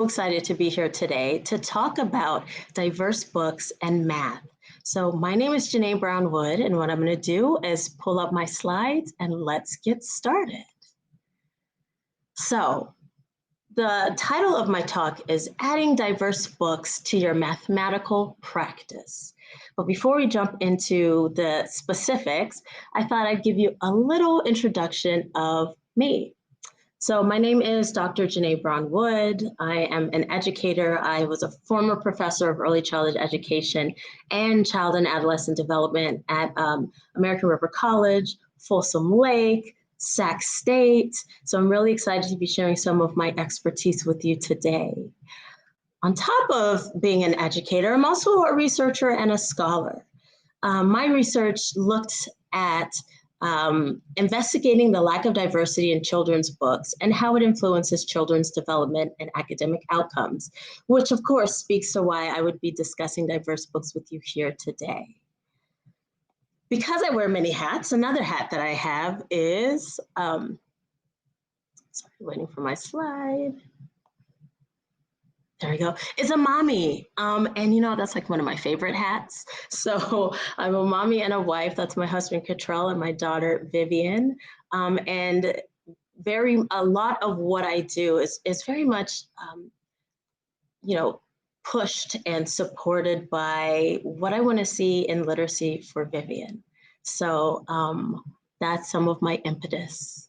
Excited to be here today to talk about diverse books and math. So my name is Janae Brown Wood, and what I'm going to do is pull up my slides and let's get started. So the title of my talk is Adding Diverse Books to Your Mathematical Practice. But before we jump into the specifics, I thought I'd give you a little introduction of me. So my name is Dr. Janae Brown Wood. I am an educator. I was a former professor of early childhood education and child and adolescent development at American River College, Folsom Lake, Sac State. So I'm really excited to be sharing some of my expertise with you today. On top of being an educator, I'm also a researcher and a scholar. My research looked at investigating the lack of diversity in children's books and how it influences children's development and academic outcomes, which of course speaks to why I would be discussing diverse books with you here today. Because I wear many hats, another hat that I have is, sorry, waiting for my slide. There we go. It's a mommy. And you know, that's like one of my favorite hats. So I'm a mommy and a wife. That's my husband, Cottrell, and my daughter, Vivian. And a lot of what I do is very much, pushed and supported by what I want to see in literacy for Vivian. So that's some of my impetus.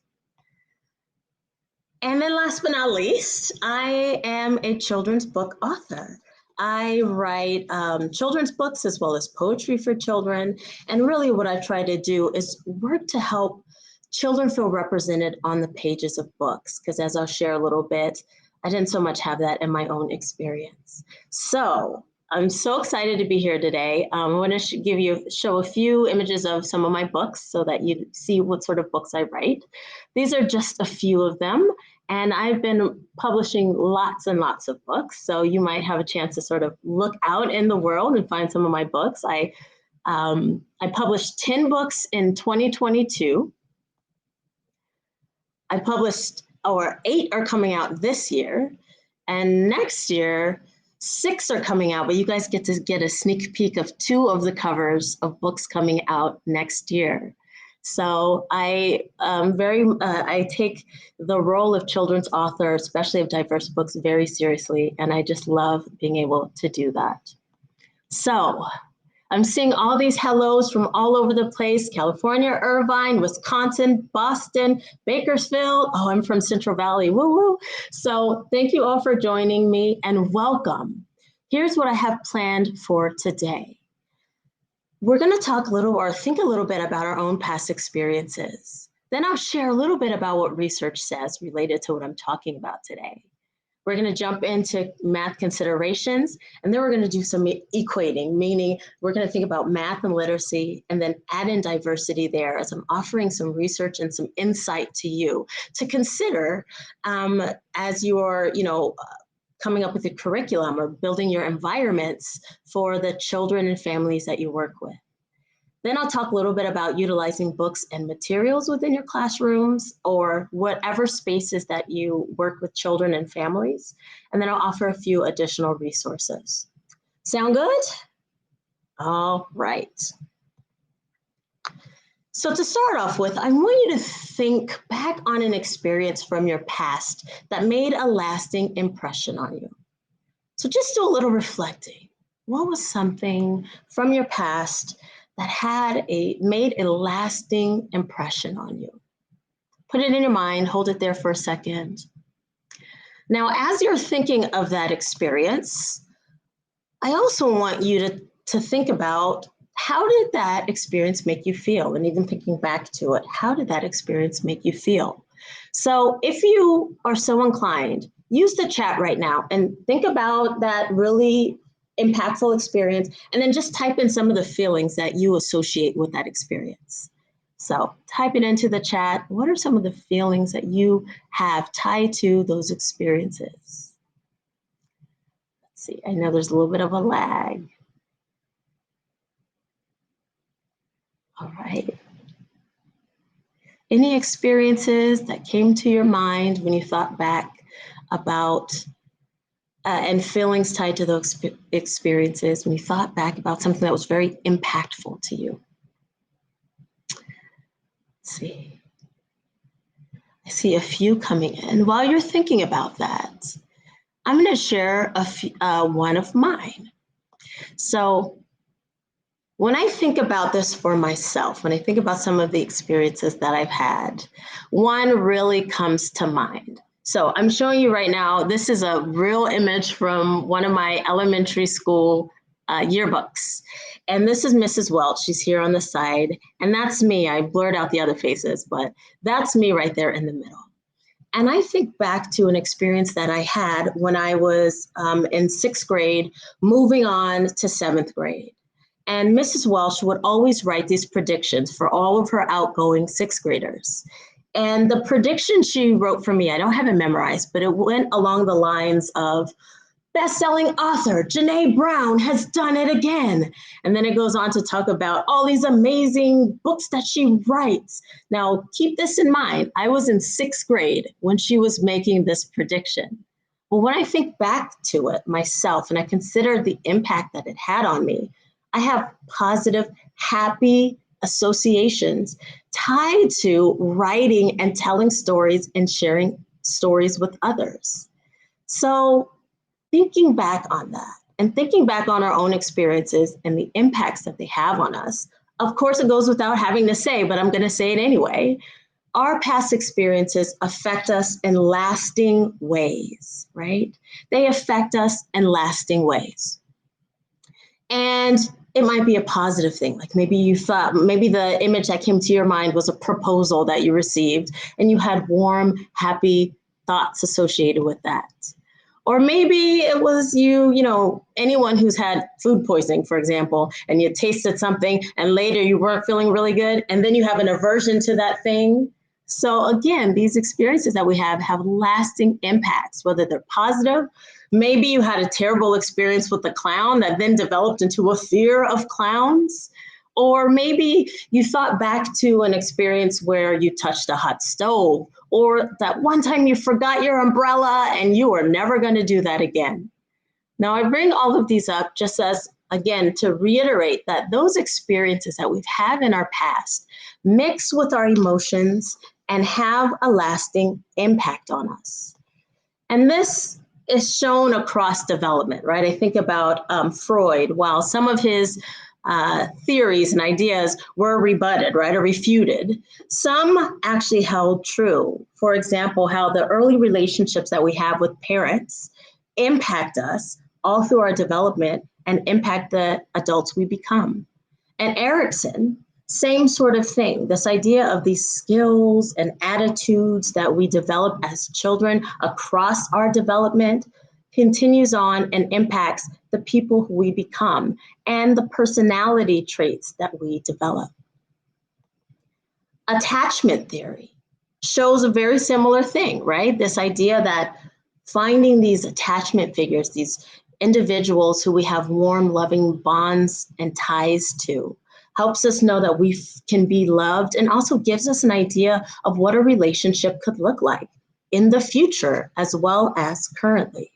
And then last but not least, I am a children's book author. I write children's books as well as poetry for children. And really what I try to do is work to help children feel represented on the pages of books, because as I'll share a little bit, I didn't so much have that in my own experience. So I'm so excited to be here today. I want to show a few images of some of my books so that you see what sort of books I write. These are just a few of them. And I've been publishing lots and lots of books. So you might have a chance to sort of look out in the world and find some of my books. I published 10 books in 2022. I published, or 8 are coming out this year. And next year, 6 are coming out, but you guys get to get a sneak peek of 2 of the covers of books coming out next year. So I take the role of children's author, especially of diverse books, very seriously, and I just love being able to do that. So I'm seeing all these hellos from all over the place: California, Irvine, Wisconsin, Boston, Bakersfield. Oh, I'm from Central Valley, woo woo. So thank you all for joining me and welcome. Here's what I have planned for today. We're going to talk a little or think a little bit about our own past experiences. Then I'll share a little bit about what research says related to what I'm talking about today. We're going to jump into math considerations, and then we're going to do some equating, meaning we're going to think about math and literacy and then add in diversity there as I'm offering some research and some insight to you to consider as you're, coming up with a curriculum or building your environments for the children and families that you work with. Then I'll talk a little bit about utilizing books and materials within your classrooms or whatever spaces that you work with children and families. And then I'll offer a few additional resources. Sound good? All right. So to start off with, I want you to think back on an experience from your past that made a lasting impression on you. So just do a little reflecting. What was something from your past that made a lasting impression on you? Put it in your mind, hold it there for a second. Now, as you're thinking of that experience, I also want you to think about, how did that experience make you feel? And even thinking back to it, how did that experience make you feel? So if you are so inclined, use the chat right now and think about that really impactful experience, and then just type in some of the feelings that you associate with that experience. So type it into the chat. What are some of the feelings that you have tied to those experiences? Let's see, I know there's a little bit of a lag. All right. Any experiences that came to your mind when you thought back about and feelings tied to those experiences when you thought back about something that was very impactful to you. Let's see. I see a few coming in. While you're thinking about that, I'm going to share one of mine. So when I think about this for myself, when I think about some of the experiences that I've had, one really comes to mind. So I'm showing you right now, this is a real image from one of my elementary school yearbooks. And this is Mrs. Welch. She's here on the side. And that's me. I blurred out the other faces, but that's me right there in the middle. And I think back to an experience that I had when I was in 6th grade, moving on to 7th grade. And Mrs. Welch would always write these predictions for all of her outgoing 6th graders. And the prediction she wrote for me, I don't have it memorized, but it went along the lines of, best-selling author Janae Brown has done it again. And then it goes on to talk about all these amazing books that she writes. Now, keep this in mind. I was in 6th grade when she was making this prediction. Well, when I think back to it myself and I consider the impact that it had on me, I have positive, happy associations tied to writing and telling stories and sharing stories with others. So thinking back on that and thinking back on our own experiences and the impacts that they have on us, of course, it goes without having to say, but I'm going to say it anyway. Our past experiences affect us in lasting ways, right? They affect us in lasting ways. And it might be a positive thing. Like maybe you thought, maybe the image that came to your mind was a proposal that you received and you had warm, happy thoughts associated with that. Or maybe it was anyone who's had food poisoning, for example, and you tasted something and later you weren't feeling really good, and then you have an aversion to that thing. So again, these experiences that we have lasting impacts, whether they're positive. Maybe you had a terrible experience with a clown that then developed into a fear of clowns. Or maybe you thought back to an experience where you touched a hot stove, or that one time you forgot your umbrella and you are never going to do that again. Now, I bring all of these up just as, again, to reiterate that those experiences that we've had in our past mix with our emotions and have a lasting impact on us. And this is shown across development, right? I think about Freud. While some of his theories and ideas were rebutted, right, or refuted, some actually held true. For example, how the early relationships that we have with parents impact us all through our development and impact the adults we become. And Erickson, same sort of thing, this idea of these skills and attitudes that we develop as children across our development continues on and impacts the people who we become and the personality traits that we develop. Attachment theory shows a very similar thing, right? This idea that finding these attachment figures, these individuals who we have warm, loving bonds and ties to, helps us know that we can be loved and also gives us an idea of what a relationship could look like in the future as well as currently.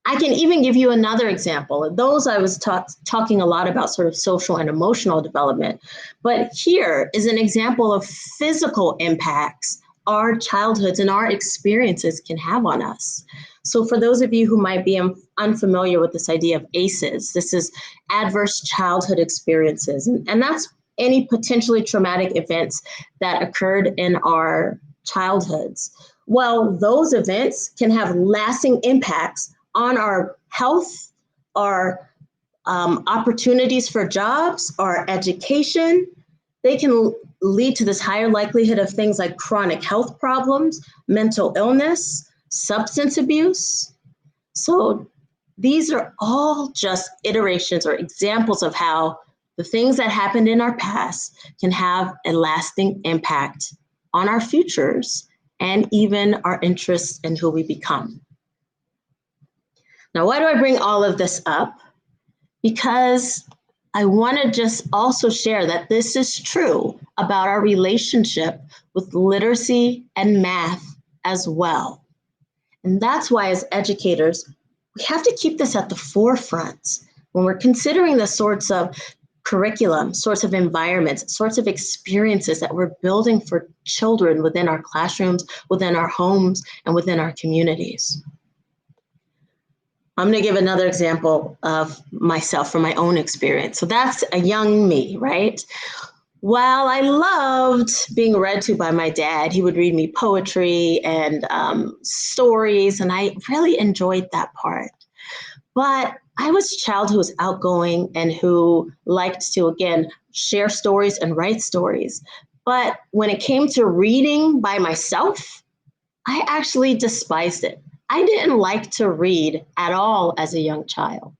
I can even give you another example. Those I was talking a lot about sort of social and emotional development, but here is an example of physical impacts our childhoods and our experiences can have on us. So for those of you who might be unfamiliar with this idea of ACEs, this is adverse childhood experiences, and that's any potentially traumatic events that occurred in our childhoods. Well, those events can have lasting impacts on our health, our opportunities for jobs, our education. They can lead to this higher likelihood of things like chronic health problems, mental illness, substance abuse. So these are all just iterations or examples of how the things that happened in our past can have a lasting impact on our futures and even our interests in who we become. Now, why do I bring all of this up? Because I want to just also share that this is true about our relationship with literacy and math as well. And that's why, as educators, we have to keep this at the forefront when we're considering the sorts of curriculum, sorts of environments, sorts of experiences that we're building for children within our classrooms, within our homes, and within our communities. I'm going to give another example of myself from my own experience. So that's a young me, right? While I loved being read to by my dad, he would read me poetry and stories, and I really enjoyed that part. But I was a child who was outgoing and who liked to, again, share stories and write stories. But when it came to reading by myself, I actually despised it. I didn't like to read at all as a young child.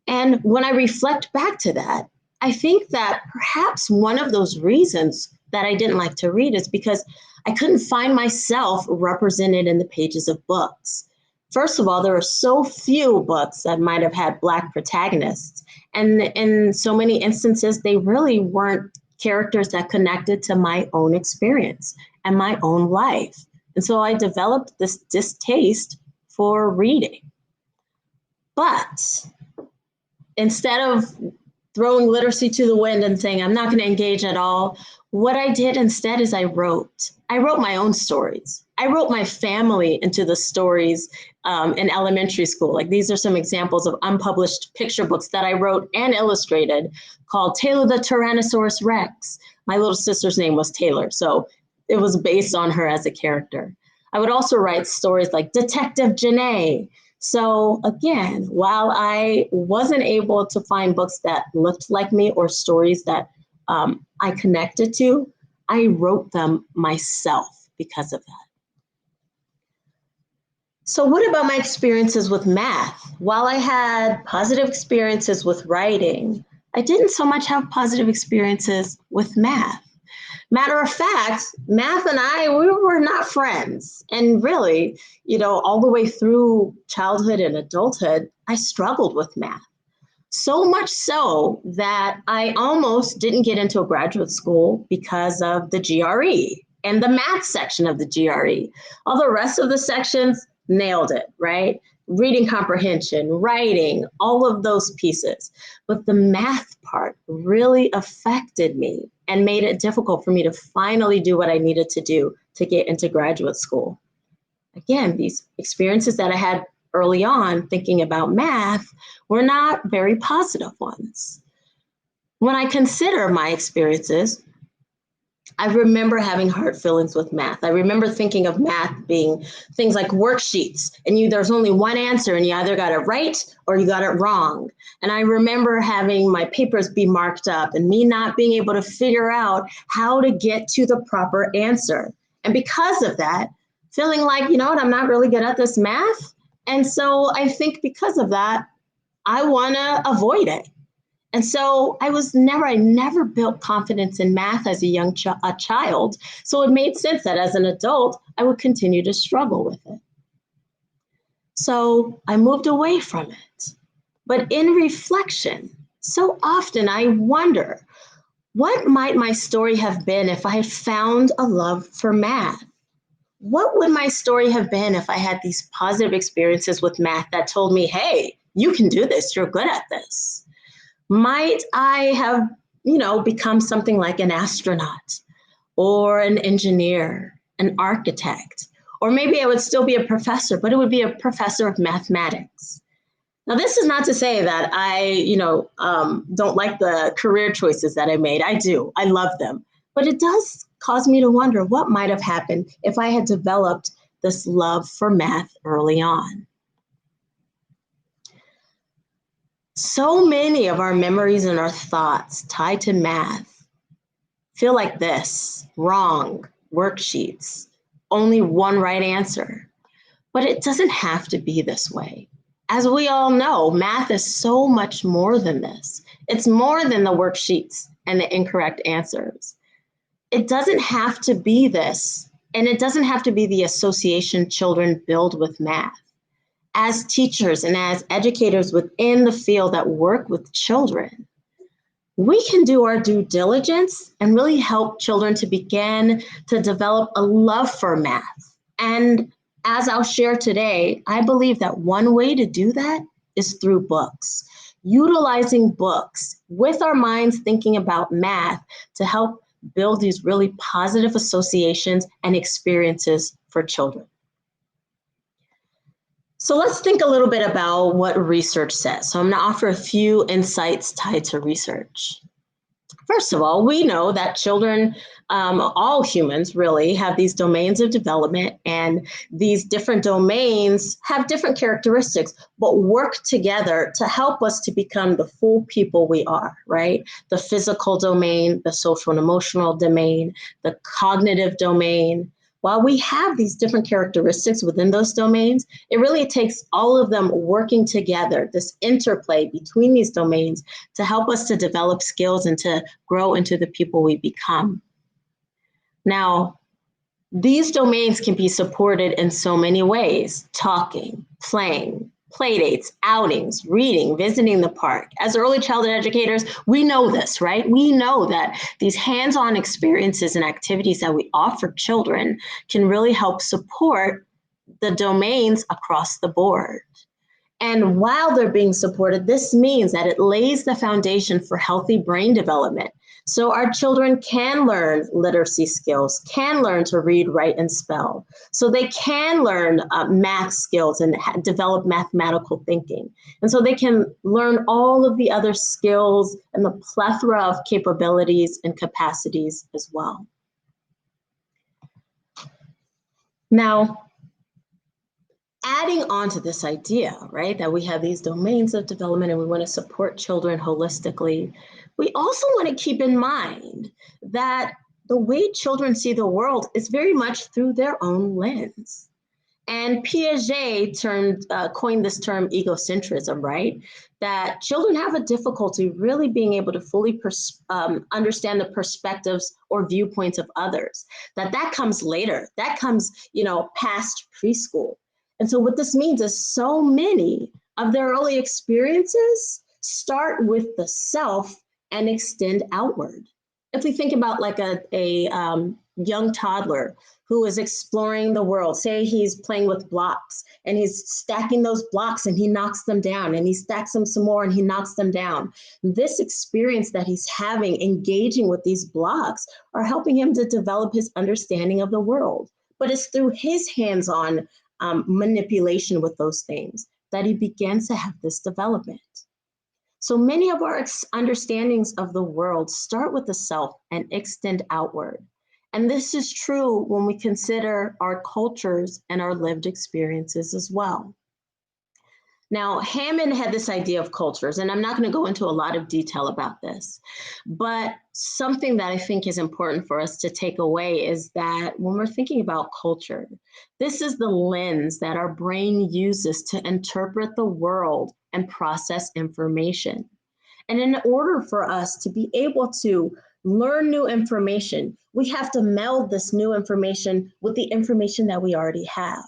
And when I reflect back to that, I think that perhaps one of those reasons that I didn't like to read is because I couldn't find myself represented in the pages of books. First of all, there are so few books that might have had Black protagonists. And in so many instances, they really weren't characters that connected to my own experience and my own life. And so I developed this distaste for reading. But instead of throwing literacy to the wind and saying, I'm not going to engage at all, what I did instead is I wrote. I wrote my own stories. I wrote my family into the stories in elementary school. Like, these are some examples of unpublished picture books that I wrote and illustrated called Taylor the Tyrannosaurus Rex. My little sister's name was Taylor, so it was based on her as a character. I would also write stories like Detective Janae. So again, while I wasn't able to find books that looked like me or stories that I connected to, I wrote them myself because of that. So what about my experiences with math? While I had positive experiences with writing, I didn't so much have positive experiences with math. Matter of fact, math and I, we were not friends. And really, all the way through childhood and adulthood, I struggled with math. So much so that I almost didn't get into a graduate school because of the GRE and the math section of the GRE. All the rest of the sections, nailed it, right? Reading comprehension, writing, all of those pieces. But the math part really affected me and made it difficult for me to finally do what I needed to do to get into graduate school. Again, these experiences that I had early on thinking about math were not very positive ones. When I consider my experiences, I remember having hard feelings with math. I remember thinking of math being things like worksheets, and there's only one answer, and you either got it right or you got it wrong. And I remember having my papers be marked up and me not being able to figure out how to get to the proper answer. And because of that, feeling like, I'm not really good at this math. And so I think because of that, I want to avoid it. And so I never built confidence in math as a child. So it made sense that as an adult, I would continue to struggle with it. So I moved away from it. But in reflection, so often I wonder, what might my story have been if I had found a love for math? What would my story have been if I had these positive experiences with math that told me, hey, you can do this, you're good at this? Might I have, become something like an astronaut or an engineer, an architect, or maybe I would still be a professor, but it would be a professor of mathematics. Now, this is not to say that I, don't like the career choices that I made. I do. I love them. But it does cause me to wonder what might have happened if I had developed this love for math early on. So many of our memories and our thoughts tied to math feel like this: wrong, worksheets, only one right answer. But it doesn't have to be this way. As we all know, math is so much more than this. It's more than the worksheets and the incorrect answers. It doesn't have to be this, and it doesn't have to be the association children build with math. As teachers and as educators within the field that work with children, we can do our due diligence and really help children to begin to develop a love for math and As I'll share today, I believe that one way to do that is through books, utilizing books with our minds thinking about math to help build these really positive associations and experiences for children. So let's think a little bit about what research says. So I'm going to offer a few insights tied to research. First of all, we know that children, all humans really, have these domains of development, and these different domains have different characteristics, but work together to help us to become the full people we are, right? The physical domain, the social and emotional domain, the cognitive domain. While we have these different characteristics within those domains, it really takes all of them working together, this interplay between these domains to help us to develop skills and to grow into the people we become. Now, these domains can be supported in so many ways: talking, playing, play dates, outings, reading, visiting the park. As early childhood educators, we know this, right? We know that these hands-on experiences and activities that we offer children can really help support the domains across the board. And while they're being supported, this means that it lays the foundation for healthy brain development. So our children can learn literacy skills, can learn to read, write, and spell. So they can learn math skills and develop mathematical thinking. And so they can learn all of the other skills and the plethora of capabilities and capacities as well. Now, adding on to this idea, right, that we have these domains of development and we want to support children holistically, we also want to keep in mind that the way children see the world is very much through their own lens. And Piaget coined this term egocentrism, right? That children have a difficulty really being able to fully understand the perspectives or viewpoints of others. That comes later. That comes, past preschool. And so what this means is so many of their early experiences start with the self and extend outward. If we think about like a young toddler who is exploring the world, say he's playing with blocks and he's stacking those blocks and he knocks them down and he stacks them some more and he knocks them down. This experience that he's having engaging with these blocks are helping him to develop his understanding of the world. But it's through his hands-on manipulation with those things that he begins to have this development. So many of our understandings of the world start with the self and extend outward. And this is true when we consider our cultures and our lived experiences as well. Now, Hammond had this idea of cultures, and I'm not going to go into a lot of detail about this, but something that I think is important for us to take away is that when we're thinking about culture, this is the lens that our brain uses to interpret the world and process information. And in order for us to be able to learn new information, we have to meld this new information with the information that we already have.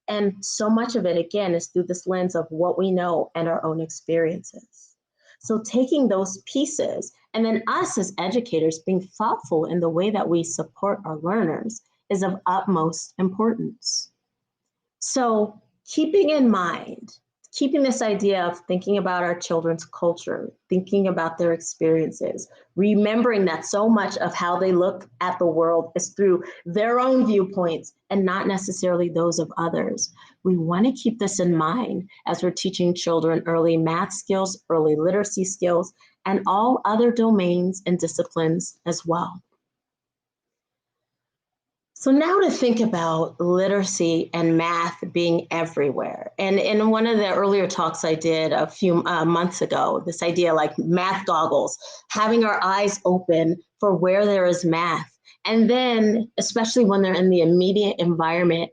And so much of it, again, is through this lens of what we know and our own experiences. So taking those pieces, and then us as educators being thoughtful in the way that we support our learners is of utmost importance. So keeping in mind, keeping this idea of thinking about our children's culture, thinking about their experiences, remembering that so much of how they look at the world is through their own viewpoints and not necessarily those of others. We want to keep this in mind as we're teaching children early math skills, early literacy skills, and all other domains and disciplines as well. So now to think about literacy and math being everywhere. And in one of the earlier talks I did a few months ago, this idea like math goggles, having our eyes open for where there is math. And then, especially when they're in the immediate environment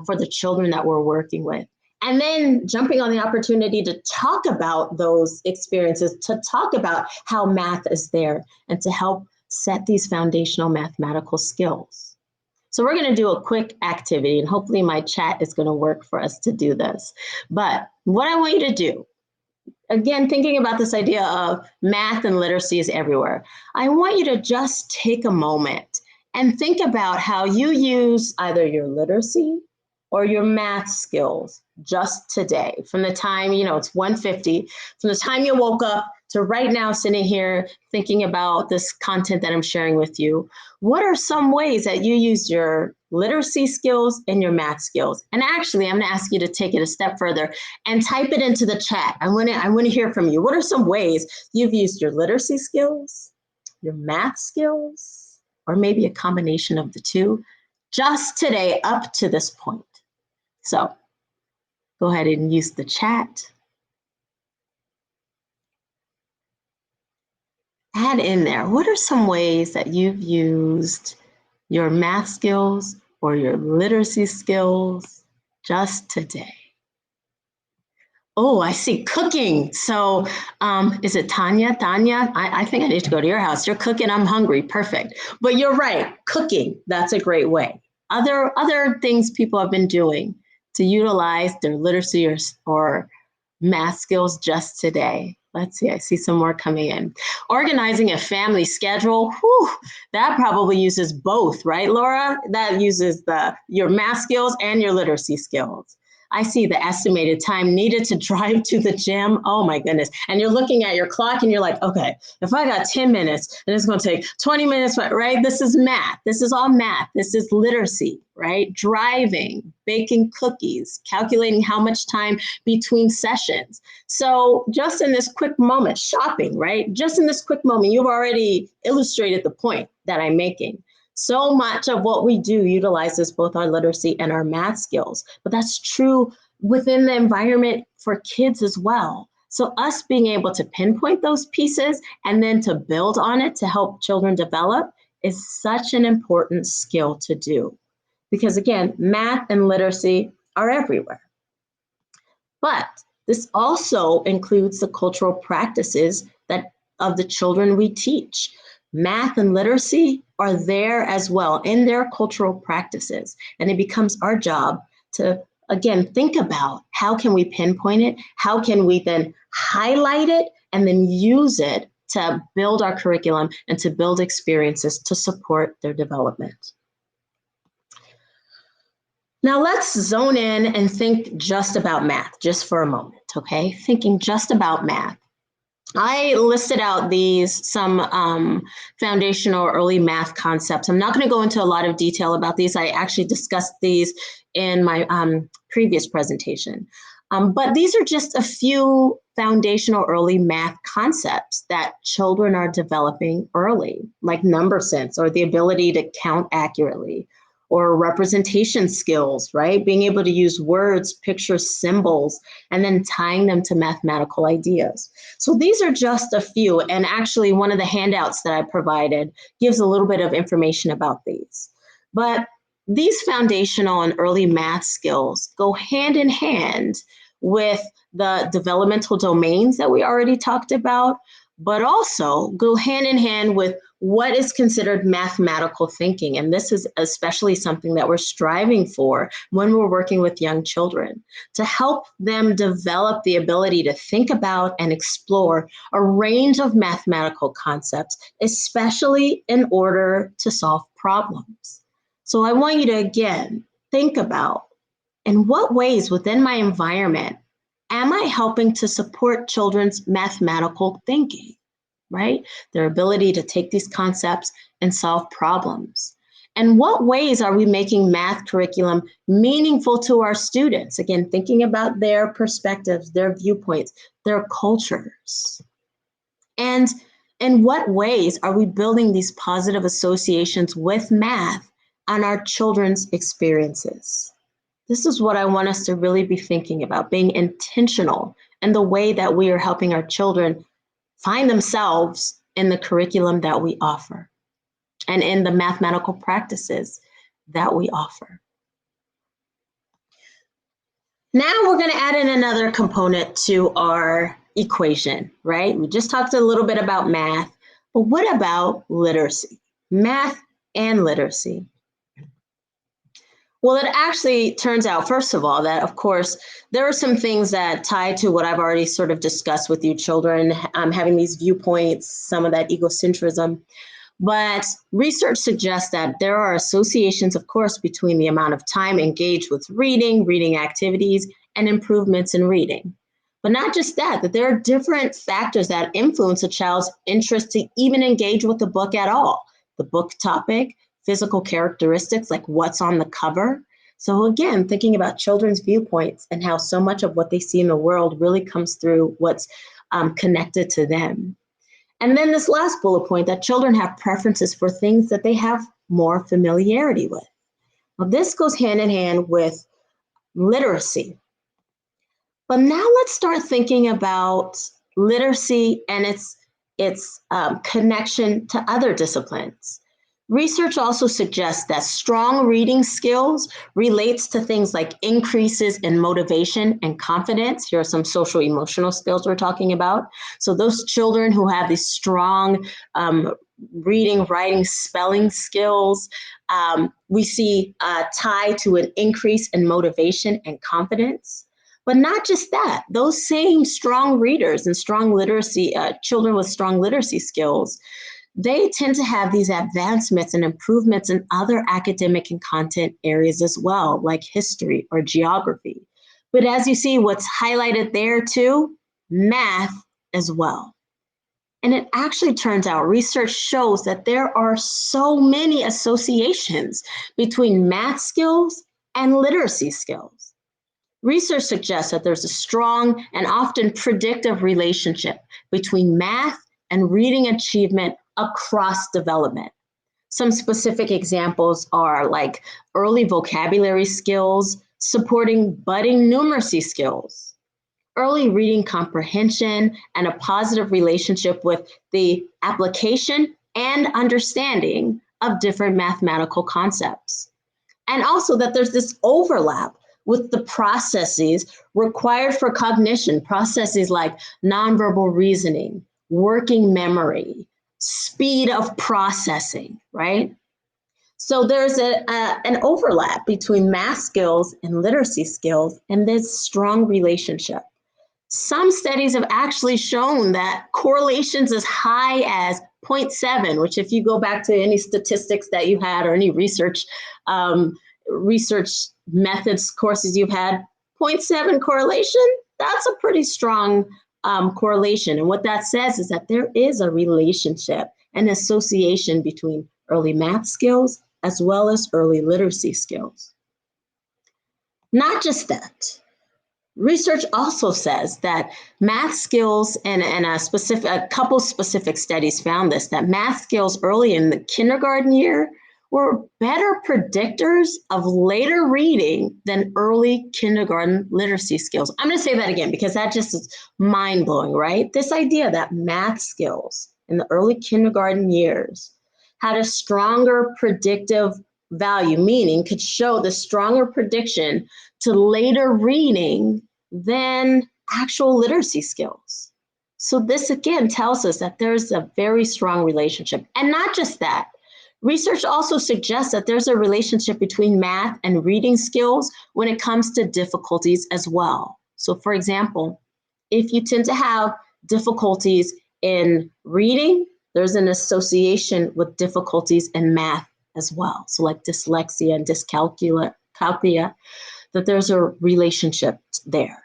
for the children that we're working with. And then jumping on the opportunity to talk about those experiences, to talk about how math is there and to help set these foundational mathematical skills. So we're going to do a quick activity, and hopefully my chat is going to work for us to do this. But what I want you to do, again, thinking about this idea of math and literacy is everywhere, I want you to just take a moment and think about how you use either your literacy or your math skills just today? From the time, it's 1:50, from the time you woke up to right now sitting here thinking about this content that I'm sharing with you, what are some ways that you use your literacy skills and your math skills? And actually, I'm going to ask you to take it a step further and type it into the chat. I want to hear from you. What are some ways you've used your literacy skills, your math skills, or maybe a combination of the two just today up to this point? So go ahead and use the chat. Add in there, what are some ways that you've used your math skills or your literacy skills just today? Oh, I see cooking. So is it Tanya? Tanya, I think I need to go to your house. You're cooking, I'm hungry, perfect. But you're right, cooking, that's a great way. Other things people have been doing to utilize their literacy or math skills just today. Let's see, I see some more coming in. Organizing a family schedule, that probably uses both, right, Laura? That uses your math skills and your literacy skills. I see the estimated time needed to drive to the gym. Oh my goodness. And you're looking at your clock and you're like, okay, if I got 10 minutes and it's going to take 20 minutes, right? This is math. This is all math. This is literacy, right? Driving, baking cookies, calculating how much time between sessions. So just in this quick moment, shopping, right? Just in this quick moment, you've already illustrated the point that I'm making. So much of what we do utilizes both our literacy and our math skills, but that's true within the environment for kids as well. So us being able to pinpoint those pieces and then to build on it to help children develop is such an important skill to do. Because again, math and literacy are everywhere. But this also includes the cultural practices of the children we teach. Math and literacy are there as well in their cultural practices. And it becomes our job to, again, think about how can we pinpoint it? How can we then highlight it and then use it to build our curriculum and to build experiences to support their development? Now let's zone in and think just about math, just for a moment, okay? Thinking just about math. I listed out some foundational early math concepts. I'm not going to go into a lot of detail about these. I actually discussed these in my previous presentation. But these are just a few foundational early math concepts that children are developing early, like number sense or the ability to count accurately, or representation skills, right? Being able to use words, pictures, symbols, and then tying them to mathematical ideas. So these are just a few, and actually one of the handouts that I provided gives a little bit of information about these. But these foundational and early math skills go hand in hand with the developmental domains that we already talked about, but also go hand in hand with what is considered mathematical thinking. And this is especially something that we're striving for when we're working with young children, to help them develop the ability to think about and explore a range of mathematical concepts, especially in order to solve problems. So I want you to, again, think about in what ways within my environment am I helping to support children's mathematical thinking? Right? Their ability to take these concepts and solve problems. And what ways are we making math curriculum meaningful to our students? Again, thinking about their perspectives, their viewpoints, their cultures. And in what ways are we building these positive associations with math on our children's experiences? This is what I want us to really be thinking about, being intentional in the way that we are helping our children find themselves in the curriculum that we offer and in the mathematical practices that we offer. Now we're going to add in another component to our equation, right? We just talked a little bit about math, but what about literacy? Math and literacy. Well, it actually turns out, first of all, that of course, there are some things that tie to what I've already sort of discussed with you children, having these viewpoints, some of that egocentrism. But research suggests that there are associations, of course, between the amount of time engaged with reading, reading activities, and improvements in reading. But not just that, that there are different factors that influence a child's interest to even engage with the book at all. The book topic, physical characteristics like what's on the cover. So again, thinking about children's viewpoints and how so much of what they see in the world really comes through what's connected to them. And then this last bullet point, that children have preferences for things that they have more familiarity with. Now, this goes hand in hand with literacy. But now let's start thinking about literacy and its connection to other disciplines. Research also suggests that strong reading skills relates to things like increases in motivation and confidence. Here are some social emotional skills we're talking about. So those children who have these strong reading, writing, spelling skills, we see tied to an increase in motivation and confidence. But not just that, those same strong readers and strong literacy, children with strong literacy skills, they tend to have these advancements and improvements in other academic and content areas as well, like history or geography. But as you see, what's highlighted there too, math as well. And it actually turns out research shows that there are so many associations between math skills and literacy skills. Research suggests that there's a strong and often predictive relationship between math and reading achievement across development. Some specific examples are like early vocabulary skills supporting budding numeracy skills, early reading comprehension, and a positive relationship with the application and understanding of different mathematical concepts. And also that there's this overlap with the processes required for cognition, processes like nonverbal reasoning, working memory, speed of processing, right? So there's an overlap between math skills and literacy skills, and this strong relationship. Some studies have actually shown that correlations as high as 0.7, which if you go back to any statistics that you had or any research methods courses you've had, 0.7 correlation, that's a pretty strong correlation. And what that says is that there is a relationship and association between early math skills as well as early literacy skills. Not just that. Research also says that math skills, and a couple specific studies found this, that math skills early in the kindergarten year were better predictors of later reading than early kindergarten literacy skills. I'm going to say that again because that just is mind-blowing, right? This idea that math skills in the early kindergarten years had a stronger predictive value, meaning could show the stronger prediction to later reading than actual literacy skills. So this again tells us that there's a very strong relationship. And not just that, research also suggests that there's a relationship between math and reading skills when it comes to difficulties as well. So for example, if you tend to have difficulties in reading, there's an association with difficulties in math as well. So like dyslexia and dyscalculia, that there's a relationship there.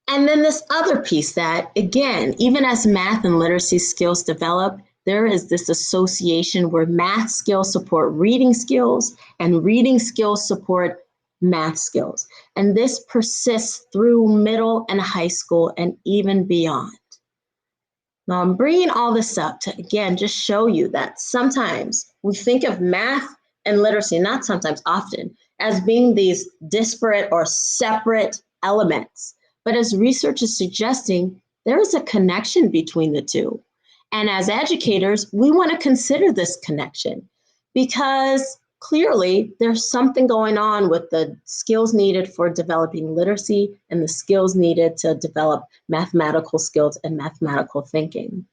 And then this other piece that, again, even as math and literacy skills develop, there is this association where math skills support reading skills and reading skills support math skills. And this persists through middle and high school and even beyond. Now, I'm bringing all this up to, again, just show you that sometimes we think of math and literacy, not sometimes, often, as being these disparate or separate elements. But as research is suggesting, there is a connection between the two. And as educators, we want to consider this connection because clearly there's something going on with the skills needed for developing literacy and the skills needed to develop mathematical skills and mathematical thinking.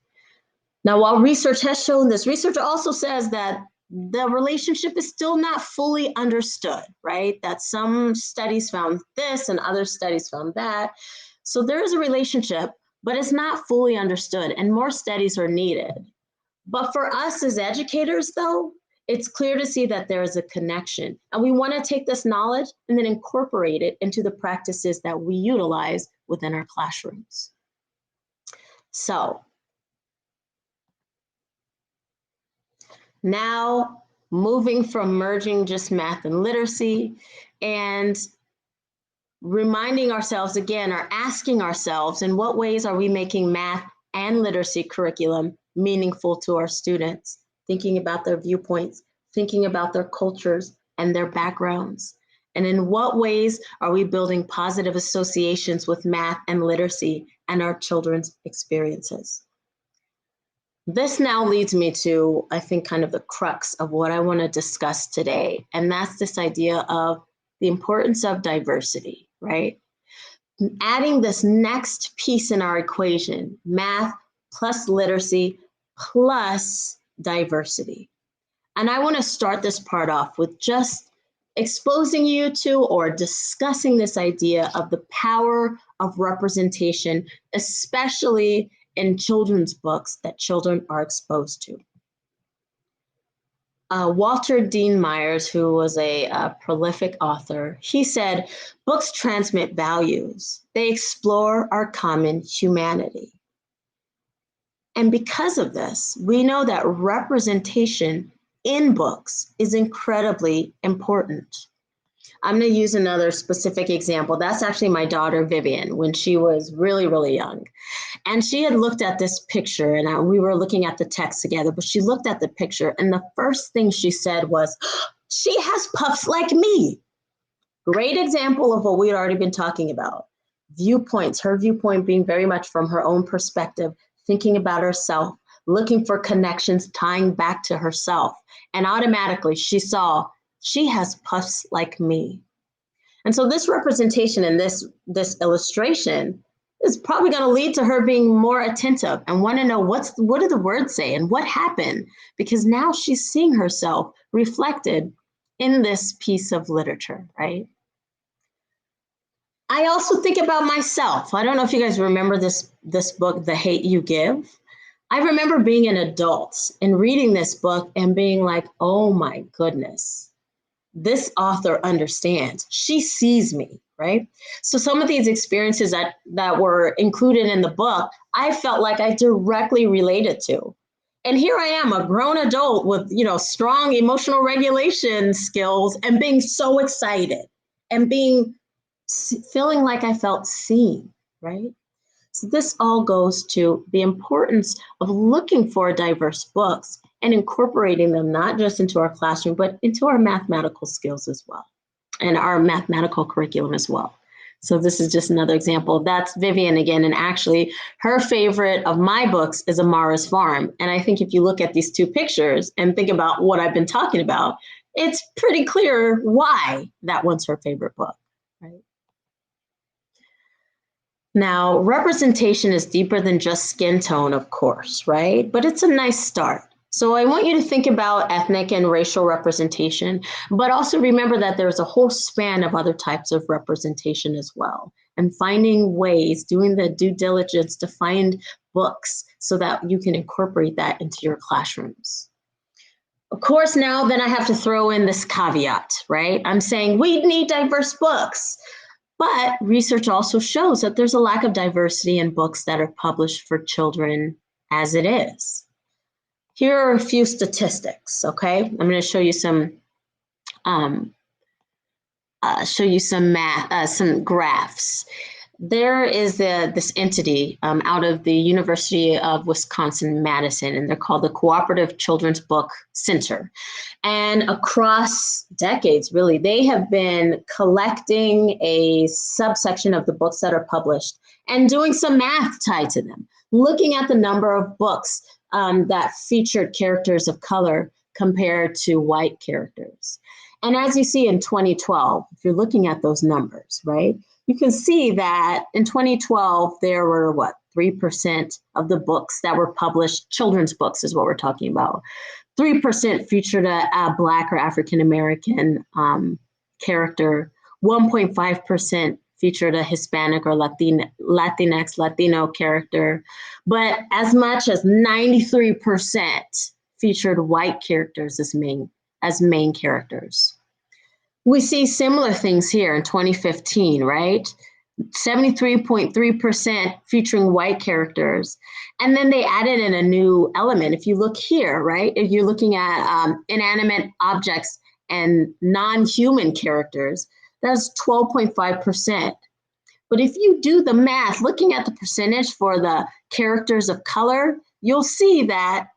Now, while research has shown this, research also says that the relationship is still not fully understood, right? That some studies found this and other studies found that. So there is a relationship, but it's not fully understood and more studies are needed. But for us as educators, though, it's clear to see that there is a connection. And we want to take this knowledge and then incorporate it into the practices that we utilize within our classrooms. So now moving from merging just math and literacy and reminding ourselves again, or asking ourselves, in what ways are we making math and literacy curriculum meaningful to our students, thinking about their viewpoints, thinking about their cultures and their backgrounds, and in what ways are we building positive associations with math and literacy and our children's experiences. This now leads me to, I think, kind of the crux of what I want to discuss today, and that's this idea of the importance of diversity, right? Adding this next piece in our equation, math plus literacy plus diversity. And I want to start this part off with just exposing you to or discussing this idea of the power of representation, especially in children's books that children are exposed to. Walter Dean Myers, who was a prolific author, he said, books transmit values. They explore our common humanity. And because of this, we know that representation in books is incredibly important. I'm going to use another specific example. That's actually my daughter, Vivian, when she was really, really young. And she had looked at this picture, and we were looking at the text together, but she looked at the picture, and the first thing she said was, she has puffs like me. Great example of what we had already been talking about. Viewpoints, her viewpoint being very much from her own perspective, thinking about herself, looking for connections, tying back to herself. And automatically she saw, she has puffs like me. And so this representation in this illustration is probably going to lead to her being more attentive and want to know what do the words say and what happened, because now she's seeing herself reflected in this piece of literature, right? I also think about myself. I don't know if you guys remember this book, The Hate You Give. I remember being an adult and reading this book and being like, oh my goodness, this author understands. She sees me, right? So some of these experiences that were included in the book, I felt like I directly related to. And here I am, a grown adult with, strong emotional regulation skills and being so excited and feeling like I felt seen, right? So this all goes to the importance of looking for diverse books and incorporating them not just into our classroom, but into our mathematical skills as well, and our mathematical curriculum as well. So this is just another example. That's Vivian again, and actually her favorite of my books is Amara's Farm. And I think if you look at these two pictures and think about what I've been talking about, it's pretty clear why that one's her favorite book, right? Now, representation is deeper than just skin tone, of course, right? But it's a nice start. So I want you to think about ethnic and racial representation, but also remember that there's a whole span of other types of representation as well. And finding ways, doing the due diligence to find books so that you can incorporate that into your classrooms. Of course, now then I have to throw in this caveat, right? I'm saying we need diverse books. But research also shows that there's a lack of diversity in books that are published for children as it is. Here are a few statistics, okay? I'm going to show you some some graphs. There is this entity out of the University of Wisconsin-Madison, and they're called the Cooperative Children's Book Center. And across decades, really, they have been collecting a subsection of the books that are published and doing some math tied to them, looking at the number of books that featured characters of color compared to white characters. And as you see in 2012, if you're looking at those numbers, right, you can see that in 2012, there were 3% of the books that were published, children's books is what we're talking about. 3% featured a Black or African-American character. 1.5% featured a Hispanic or Latinx, Latino character, but as much as 93% featured white characters as main characters. We see similar things here in 2015, right? 73.3% featuring white characters. And then they added in a new element. If you look here, right, if you're looking at inanimate objects and non-human characters, that's 12.5%. But if you do the math, looking at the percentage for the characters of color, you'll see that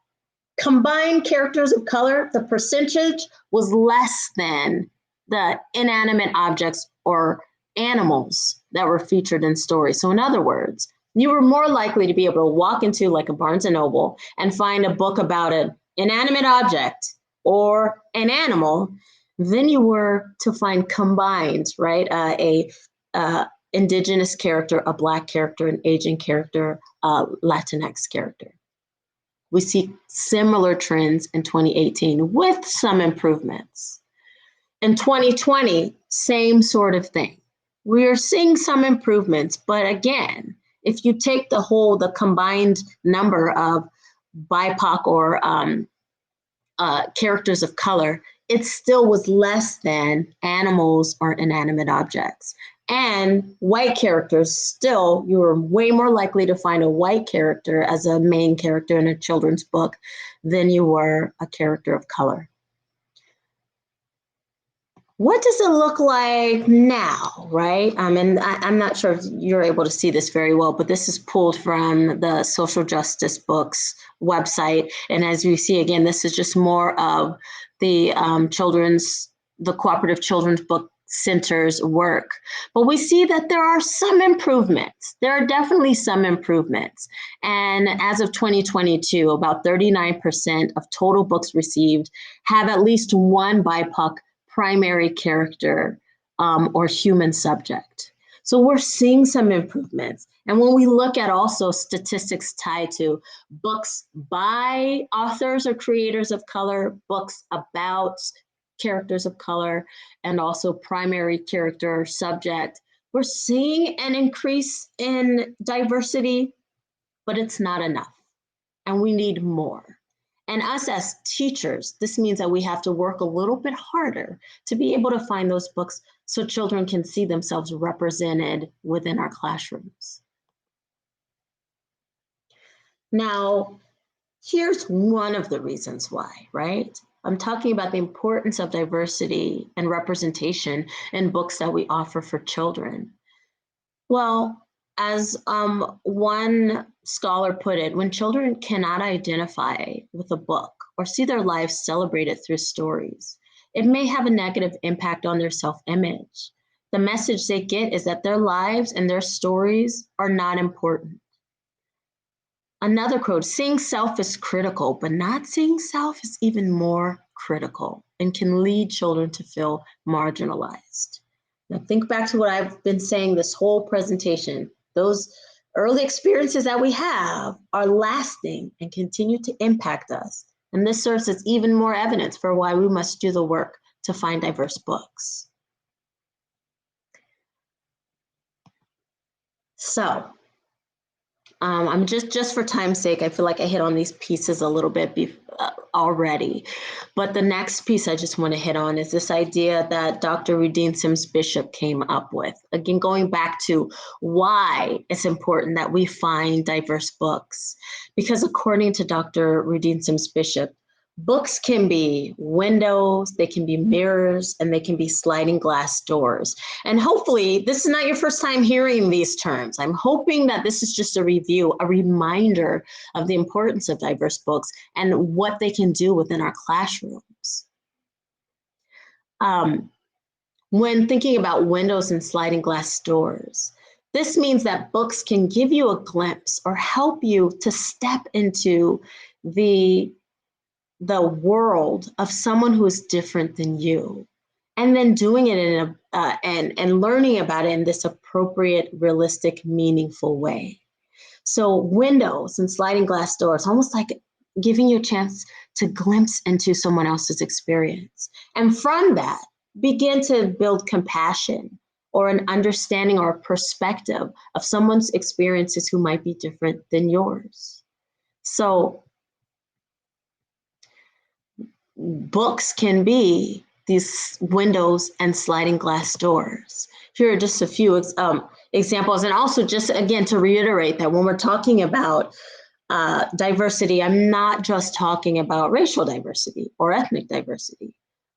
combined characters of color, the percentage was less than the inanimate objects or animals that were featured in stories. So in other words, you were more likely to be able to walk into like a Barnes and Noble and find a book about an inanimate object or an animal than you were to find combined, right? Indigenous character, a Black character, an Asian character, a Latinx character. We see similar trends in 2018 with some improvements. In 2020, same sort of thing. We are seeing some improvements, but again, if you take the combined number of BIPOC or characters of color, it still was less than animals or inanimate objects. And white characters, still, you were way more likely to find a white character as a main character in a children's book than you were a character of color. What does it look like now, right? And I'm not sure if you're able to see this very well, but this is pulled from the Social Justice Books website. And as we see, again, this is just more of the Cooperative Children's Book Center's work. But we see that there are some improvements. There are definitely some improvements. And as of 2022, about 39% of total books received have at least one BIPOC primary character or human subject. So we're seeing some improvements. And when we look at also statistics tied to books by authors or creators of color, books about characters of color, and also primary character subject, we're seeing an increase in diversity, but it's not enough. And we need more. And us as teachers, this means that we have to work a little bit harder to be able to find those books so children can see themselves represented within our classrooms. Now, here's one of the reasons why, right? I'm talking about the importance of diversity and representation in books that we offer for children. Well, as one scholar put it, when children cannot identify with a book or see their lives celebrated through stories, it may have a negative impact on their self-image. The message they get is that their lives and their stories are not important. Another quote, seeing self is critical, but not seeing self is even more critical and can lead children to feel marginalized. Now think back to what I've been saying this whole presentation. Those early experiences that we have are lasting and continue to impact us. And this serves as even more evidence for why we must do the work to find diverse books. So, I'm just for time's sake, I feel like I hit on these pieces a little bit already. But the next piece I just want to hit on is this idea that Dr. Rudine Sims Bishop came up with. Again, going back to why it's important that we find diverse books. Because according to Dr. Rudine Sims Bishop, books can be windows, they can be mirrors, and they can be sliding glass doors. And hopefully, this is not your first time hearing these terms. I'm hoping that this is just a review, a reminder of the importance of diverse books and what they can do within our classrooms. When thinking about windows and sliding glass doors, this means that books can give you a glimpse or help you to step into the world of someone who is different than you, and then doing it in and learning about it in this appropriate, realistic, meaningful way. So windows and sliding glass doors, almost like giving you a chance to glimpse into someone else's experience. And from that, begin to build compassion or an understanding or a perspective of someone's experiences who might be different than yours. So books can be these windows and sliding glass doors. Here are just a few examples. And also just again, to reiterate that when we're talking about diversity, I'm not just talking about racial diversity or ethnic diversity.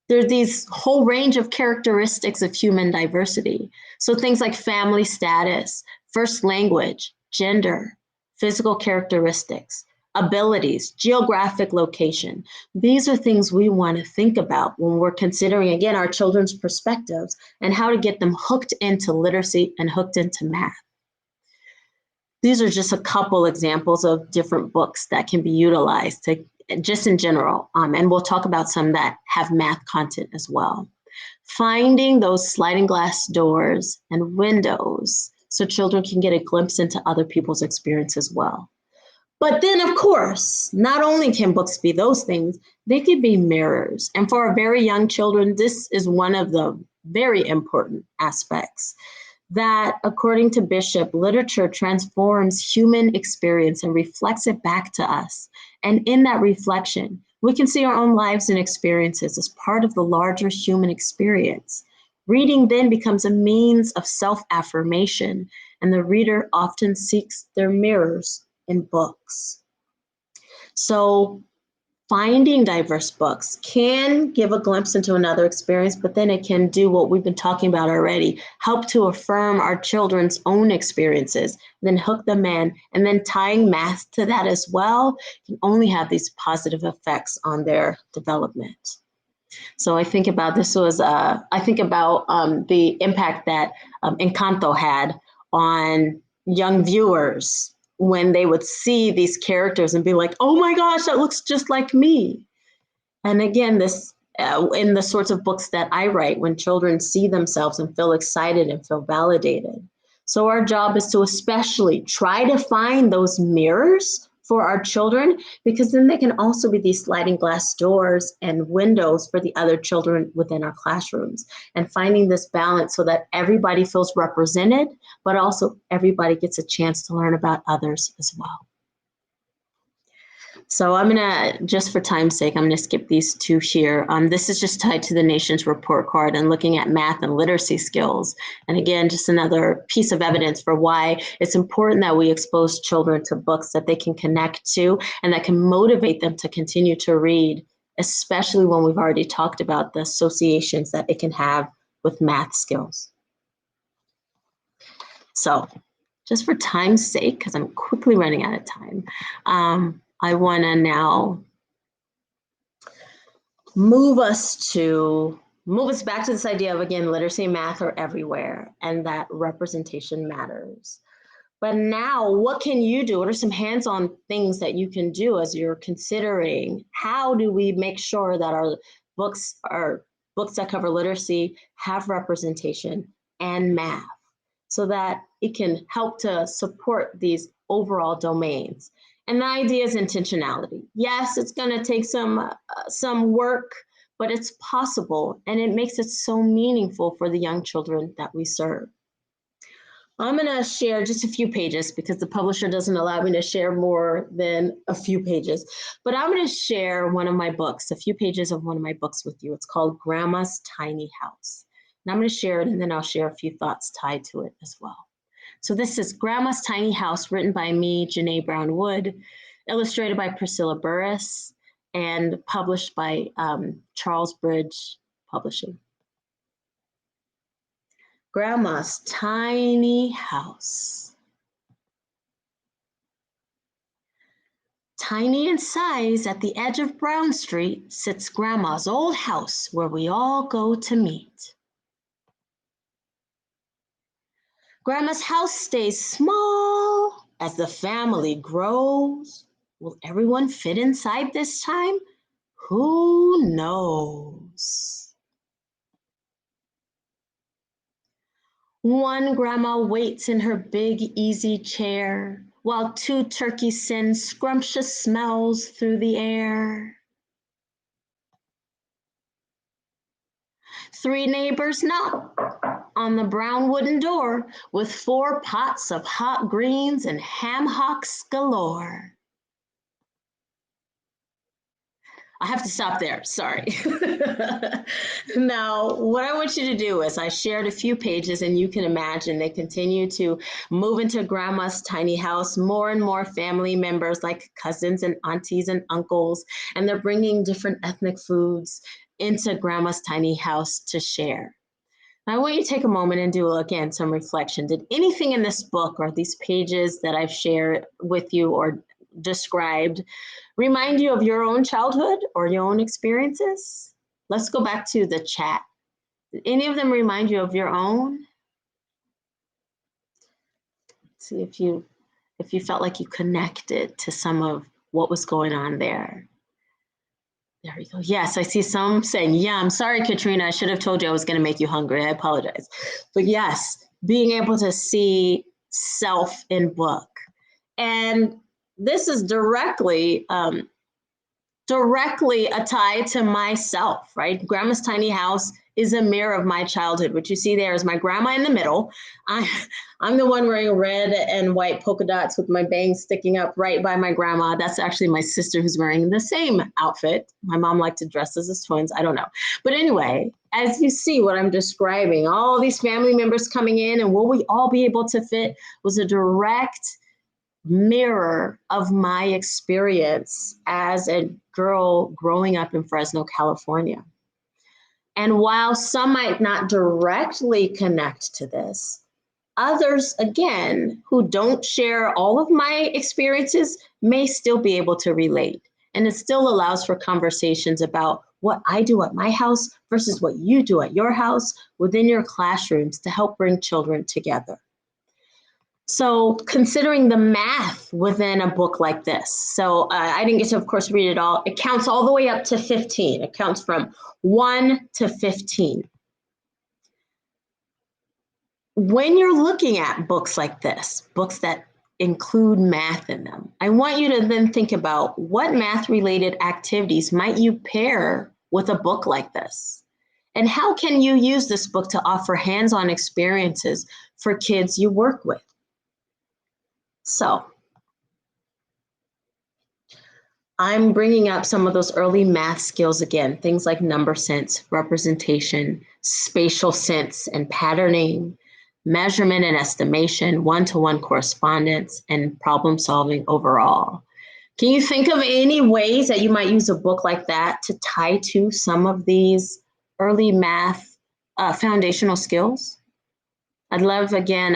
There's these whole range of characteristics of human diversity. So things like family status, first language, gender, physical characteristics, abilities, geographic location. These are things we want to think about when we're considering, again, our children's perspectives and how to get them hooked into literacy and hooked into math. These are just a couple examples of different books that can be utilized to, just in general, and we'll talk about some that have math content as well. Finding those sliding glass doors and windows so children can get a glimpse into other people's experience as well. But then, of course, not only can books be those things, they can be mirrors. And for our very young children, this is one of the very important aspects. That, according to Bishop, literature transforms human experience and reflects it back to us. And in that reflection, we can see our own lives and experiences as part of the larger human experience. Reading then becomes a means of self-affirmation, and the reader often seeks their mirrors in books. So finding diverse books can give a glimpse into another experience, but then it can do what we've been talking about already, help to affirm our children's own experiences, then hook them in, and then tying math to that as well can only have these positive effects on their development. So I think about the impact that Encanto had on young viewers when they would see these characters and be like, oh my gosh, that looks just like me. And again, this in the sorts of books that I write, when children see themselves and feel excited and feel validated. So our job is to especially try to find those mirrors for our children, because then they can also be these sliding glass doors and windows for the other children within our classrooms, and finding this balance so that everybody feels represented, but also everybody gets a chance to learn about others as well. So I'm gonna, just for time's sake, I'm gonna skip these two here. This is just tied to the nation's report card and looking at math and literacy skills. And again, just another piece of evidence for why it's important that we expose children to books that they can connect to and that can motivate them to continue to read, especially when we've already talked about the associations that it can have with math skills. So just for time's sake, because I'm quickly running out of time, I want to now move us back to this idea of, again, literacy and math are everywhere and that representation matters. But now, what can you do? What are some hands-on things that you can do as you're considering how do we make sure that our books that cover literacy have representation and math, so that it can help to support these overall domains? And the idea is intentionality. Yes, it's going to take some work, but it's possible, and it makes it so meaningful for the young children that we serve. I'm going to share just a few pages because the publisher doesn't allow me to share more than a few pages. But I'm going to share one of my books, a few pages of one of my books with you. It's called Grandma's Tiny House. And I'm going to share it, and then I'll share a few thoughts tied to it as well. So this is Grandma's Tiny House, written by me, Janae Brown Wood, illustrated by Priscilla Burris, and published by Charles Bridge Publishing. Grandma's Tiny House. Tiny in size, at the edge of Brown Street sits Grandma's old house where we all go to meet. Grandma's house stays small as the family grows. Will everyone fit inside this time? Who knows? One grandma waits in her big easy chair while two turkeys send scrumptious smells through the air. Three neighbors knock. on the brown wooden door with 4 pots of hot greens and ham hocks galore. I have to stop there, sorry. Now, what I want you to do is I shared a few pages and you can imagine they continue to move into grandma's tiny house, more and more family members like cousins and aunties and uncles, and they're bringing different ethnic foods into grandma's tiny house to share. I want you to take a moment and do, again, some reflection. Did anything in this book or these pages that I've shared with you or described remind you of your own childhood or your own experiences? Let's go back to the chat. Did any of them remind you of your own? See if you felt like you connected to some of what was going on there. There we go. Yes, I see some saying, yeah, I'm sorry, Katrina. I should have told you I was going to make you hungry. I apologize. But yes, being able to see self in book. And this is directly a tie to myself, right? Grandma's tiny house is a mirror of my childhood. What you see there is my grandma in the middle. I'm the one wearing red and white polka dots with my bangs sticking up right by my grandma. That's actually my sister who's wearing the same outfit. My mom liked to dress as twins. I don't know. But anyway, as you see what I'm describing, all these family members coming in and will we all be able to fit was a direct mirror of my experience as a girl growing up in Fresno, California. And while some might not directly connect to this, others, again, who don't share all of my experiences may still be able to relate. And it still allows for conversations about what I do at my house versus what you do at your house within your classrooms to help bring children together. So considering the math within a book like this, so I didn't get to, of course, read it all. It counts all the way up to 15. It counts from 1 to 15. When you're looking at books like this, books that include math in them, I want you to then think about what math-related activities might you pair with a book like this? And how can you use this book to offer hands-on experiences for kids you work with? So I'm bringing up some of those early math skills again, things like number sense, representation, spatial sense and patterning, measurement and estimation, one-to-one correspondence, and problem solving overall. Can you think of any ways that you might use a book like that to tie to some of these early math foundational skills? I'd love, again,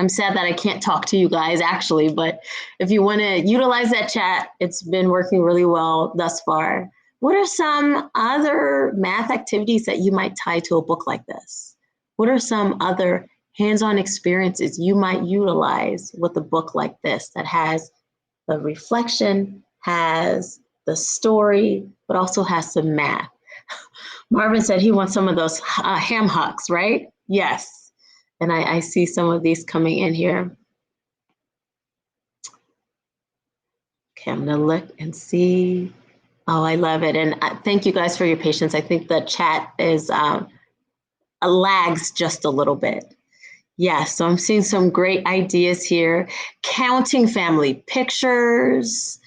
I'm sad that I can't talk to you guys actually, but if you want to utilize that chat, it's been working really well thus far. What are some other math activities that you might tie to a book like this? What are some other hands-on experiences you might utilize with a book like this that has the reflection, has the story, but also has some math? Marvin said he wants some of those ham hocks, right? Yes. And I see some of these coming in here. Okay, I'm gonna look and see. Oh, I love it. And thank you guys for your patience. I think the chat is lags just a little bit. Yeah, so I'm seeing some great ideas here. Counting family pictures,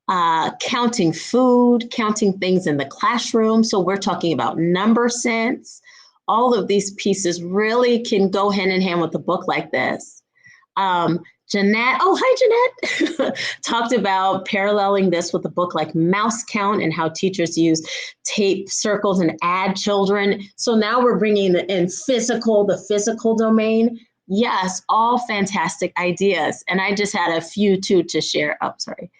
counting food, counting things in the classroom. So we're talking about number sense. All of these pieces really can go hand in hand with a book like this. Jeanette, oh, hi, Jeanette, talked about paralleling this with a book like Mouse Count and how teachers use tape circles and add children. So now we're bringing in the physical domain. Yes, all fantastic ideas. And I just had a few too to share. Oh, sorry.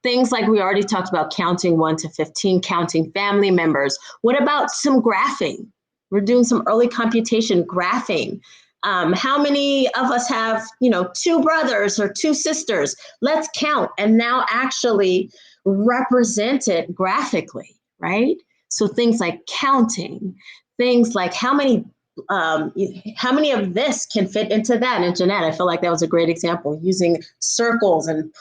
Things like we already talked about counting 1 to 15, counting family members. What about some graphing? We're doing some early computation graphing. How many of us have, 2 brothers or 2 sisters? Let's count and now actually represent it graphically, right? So things like counting, things like how many how many of this can fit into that? And Jeanette, I feel like that was a great example, using circles and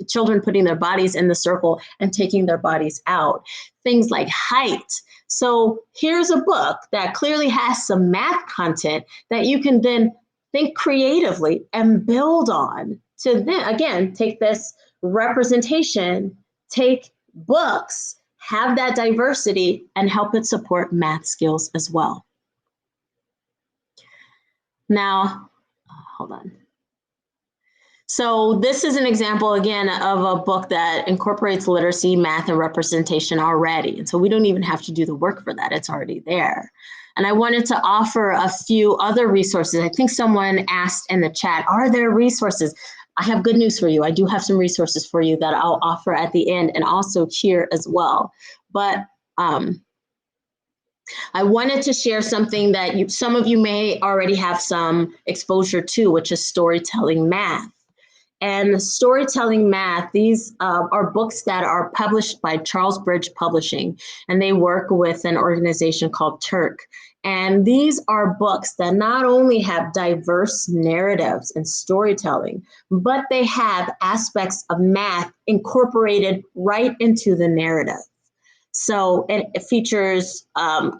children putting their bodies in the circle and taking their bodies out. Things like height. So here's a book that clearly has some math content that you can then think creatively and build on to then, again, take this representation, take books, have that diversity, and help it support math skills as well. Now, hold on. So this is an example, again, of a book that incorporates literacy, math, and representation already. And so we don't even have to do the work for that. It's already there. And I wanted to offer a few other resources. I think someone asked in the chat, are there resources? I have good news for you. I do have some resources for you that I'll offer at the end and also here as well. But I wanted to share something that some of you may already have some exposure to, which is storytelling math. And storytelling math, these are books that are published by Charles Bridge Publishing, and they work with an organization called Turk. And these are books that not only have diverse narratives and storytelling, but they have aspects of math incorporated right into the narrative. So it features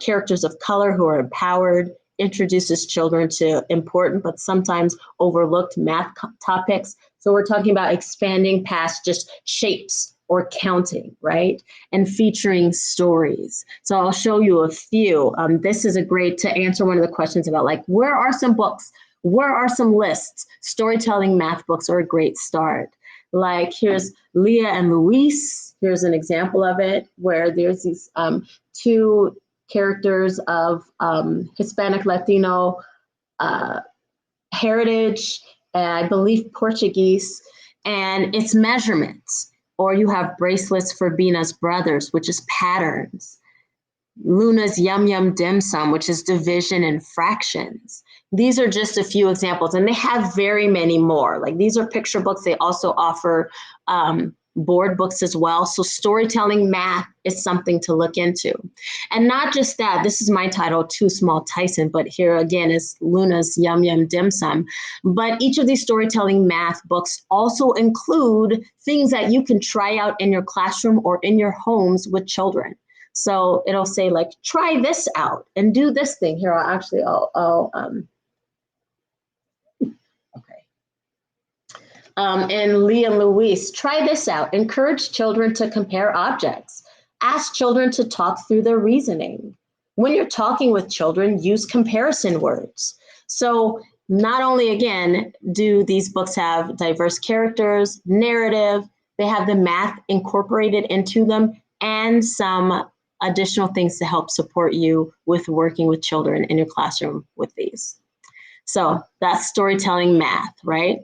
characters of color who are empowered, introduces children to important but sometimes overlooked math topics. So we're talking about expanding past just shapes or counting, right? And featuring stories. So I'll show you a few. This is a great to answer one of the questions about like, where are some books? Where are some lists? Storytelling math books are a great start. Like here's Leah and Luis. Here's an example of it where there's these two characters of Hispanic Latino heritage, I believe Portuguese, and it's measurements. Or you have bracelets for Bina's brothers, which is patterns. Luna's Yum Yum Dim Sum, which is division and fractions. These are just a few examples, and they have very many more. Like these are picture books. They also offer board books as well. So storytelling math is something to look into. And not just that, this is my title, Too Small Tyson, but here again is Luna's Yum Yum Dim Sum. But each of these storytelling math books also include things that you can try out in your classroom or in your homes with children. So it'll say like, try this out and do this thing. Here, and Leah and Luis, try this out. Encourage children to compare objects. Ask children to talk through their reasoning. When you're talking with children, use comparison words. So not only, again, do these books have diverse characters, narrative, they have the math incorporated into them and some additional things to help support you with working with children in your classroom with these. So that's storytelling math, right?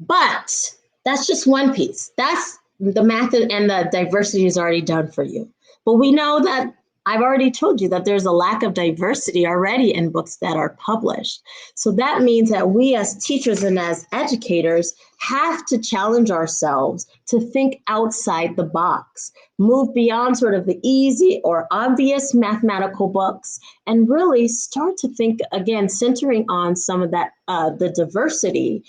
But that's just one piece. That's the math and the diversity is already done for you. But we know that I've already told you that there's a lack of diversity already in books that are published. So that means that we as teachers and as educators have to challenge ourselves to think outside the box, move beyond sort of the easy or obvious mathematical books, and really start to think, again, centering on some of that, the diversity,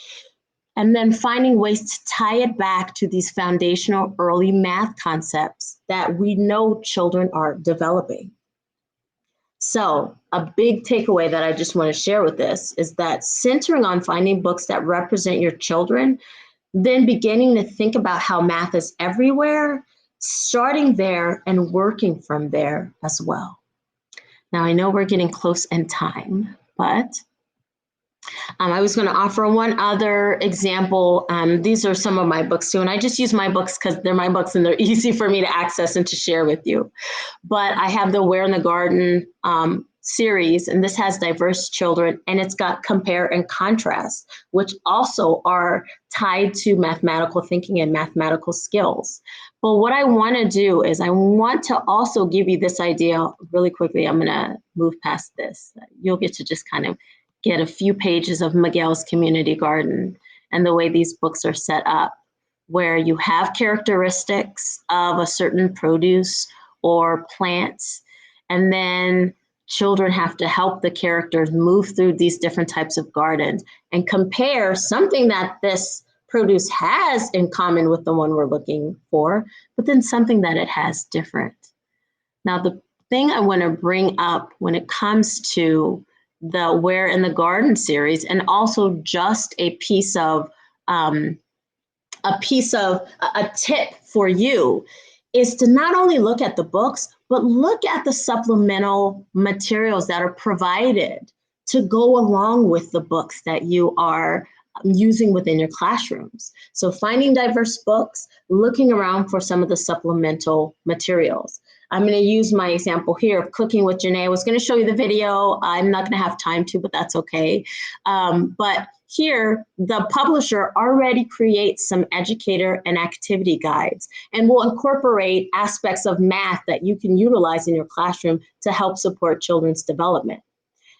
and then finding ways to tie it back to these foundational early math concepts that we know children are developing. So a big takeaway that I just want to share with this is that centering on finding books that represent your children, then beginning to think about how math is everywhere, starting there and working from there as well. Now, I know we're getting close in time, but I was going to offer one other example. These are some of my books too, and I just use my books because they're my books and they're easy for me to access and to share with you. But I have the Where in the Garden series, and this has diverse children, and it's got compare and contrast, which also are tied to mathematical thinking and mathematical skills. But what I want to do is I want to also give you this idea really quickly. I'm going to move past this. You'll get to just kind of get a few pages of Miguel's Community Garden and the way these books are set up, where you have characteristics of a certain produce or plants, and then children have to help the characters move through these different types of gardens and compare something that this produce has in common with the one we're looking for, but then something that it has different. Now, the thing I want to bring up when it comes to the Where in the Garden series, and also just a tip for you, is to not only look at the books, but look at the supplemental materials that are provided to go along with the books that you are using within your classrooms. So finding diverse books, looking around for some of the supplemental materials. I'm going to use my example here of Cooking with Janae. I was going to show you the video. I'm not going to have time to, but that's okay. But here, the publisher already creates some educator and activity guides and will incorporate aspects of math that you can utilize in your classroom to help support children's development.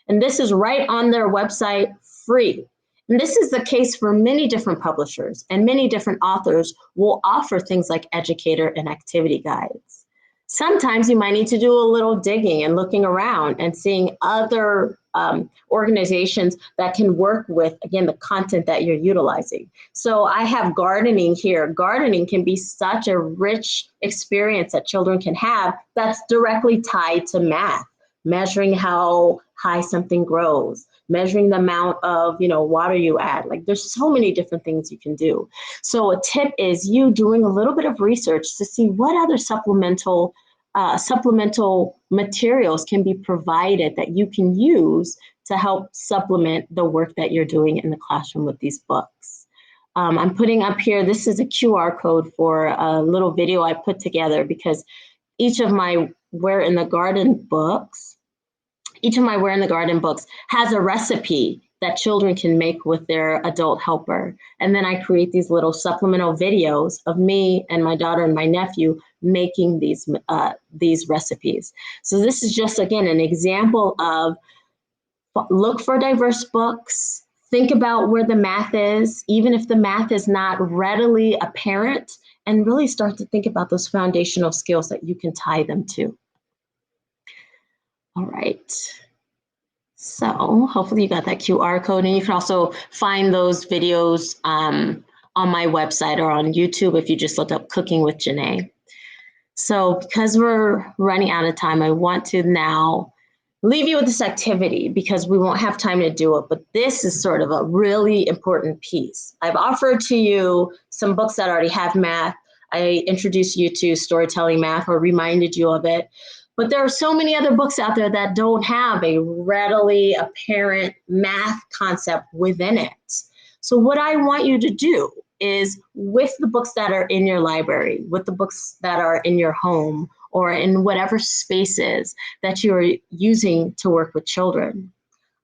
And this is right on their website, free. And this is the case for many different publishers, and many different authors will offer things like educator and activity guides. Sometimes you might need to do a little digging and looking around and seeing other organizations that can work with, again, the content that you're utilizing. So I have gardening here. Gardening can be such a rich experience that children can have that's directly tied to math, measuring how high something grows, measuring the amount of water you add. Like, there's so many different things you can do. So a tip is you doing a little bit of research to see what other supplemental materials can be provided that you can use to help supplement the work that you're doing in the classroom with these books. I'm putting up here, this is a QR code for a little video I put together, because each of my Where in the Garden books has a recipe that children can make with their adult helper. And then I create these little supplemental videos of me and my daughter and my nephew making these recipes. So this is just, again, an example of look for diverse books, think about where the math is, even if the math is not readily apparent, and really start to think about those foundational skills that you can tie them to. All right. So hopefully you got that QR code, and you can also find those videos on my website or on YouTube if you just look up Cooking with Janae. So because we're running out of time, I want to now leave you with this activity because we won't have time to do it, but this is sort of a really important piece. I've offered to you some books that already have math. I introduced you to Storytelling Math, or reminded you of it. But there are so many other books out there that don't have a readily apparent math concept within it. So what I want you to do is, with the books that are in your library, with the books that are in your home, or in whatever spaces that you're using to work with children,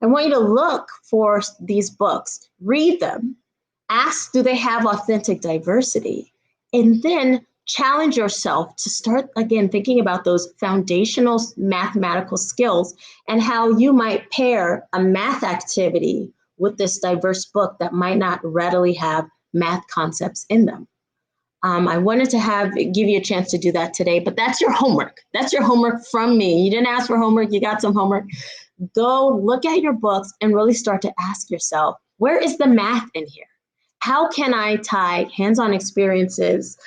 I want you to look for these books, read them, ask, do they have authentic diversity? And then challenge yourself to start, again, thinking about those foundational mathematical skills and how you might pair a math activity with this diverse book that might not readily have math concepts in them. I wanted to give you a chance to do that today, but that's your homework. That's your homework from me. You didn't ask for homework, you got some homework. Go look at your books and really start to ask yourself, where is the math in here? How can I tie hands-on experiences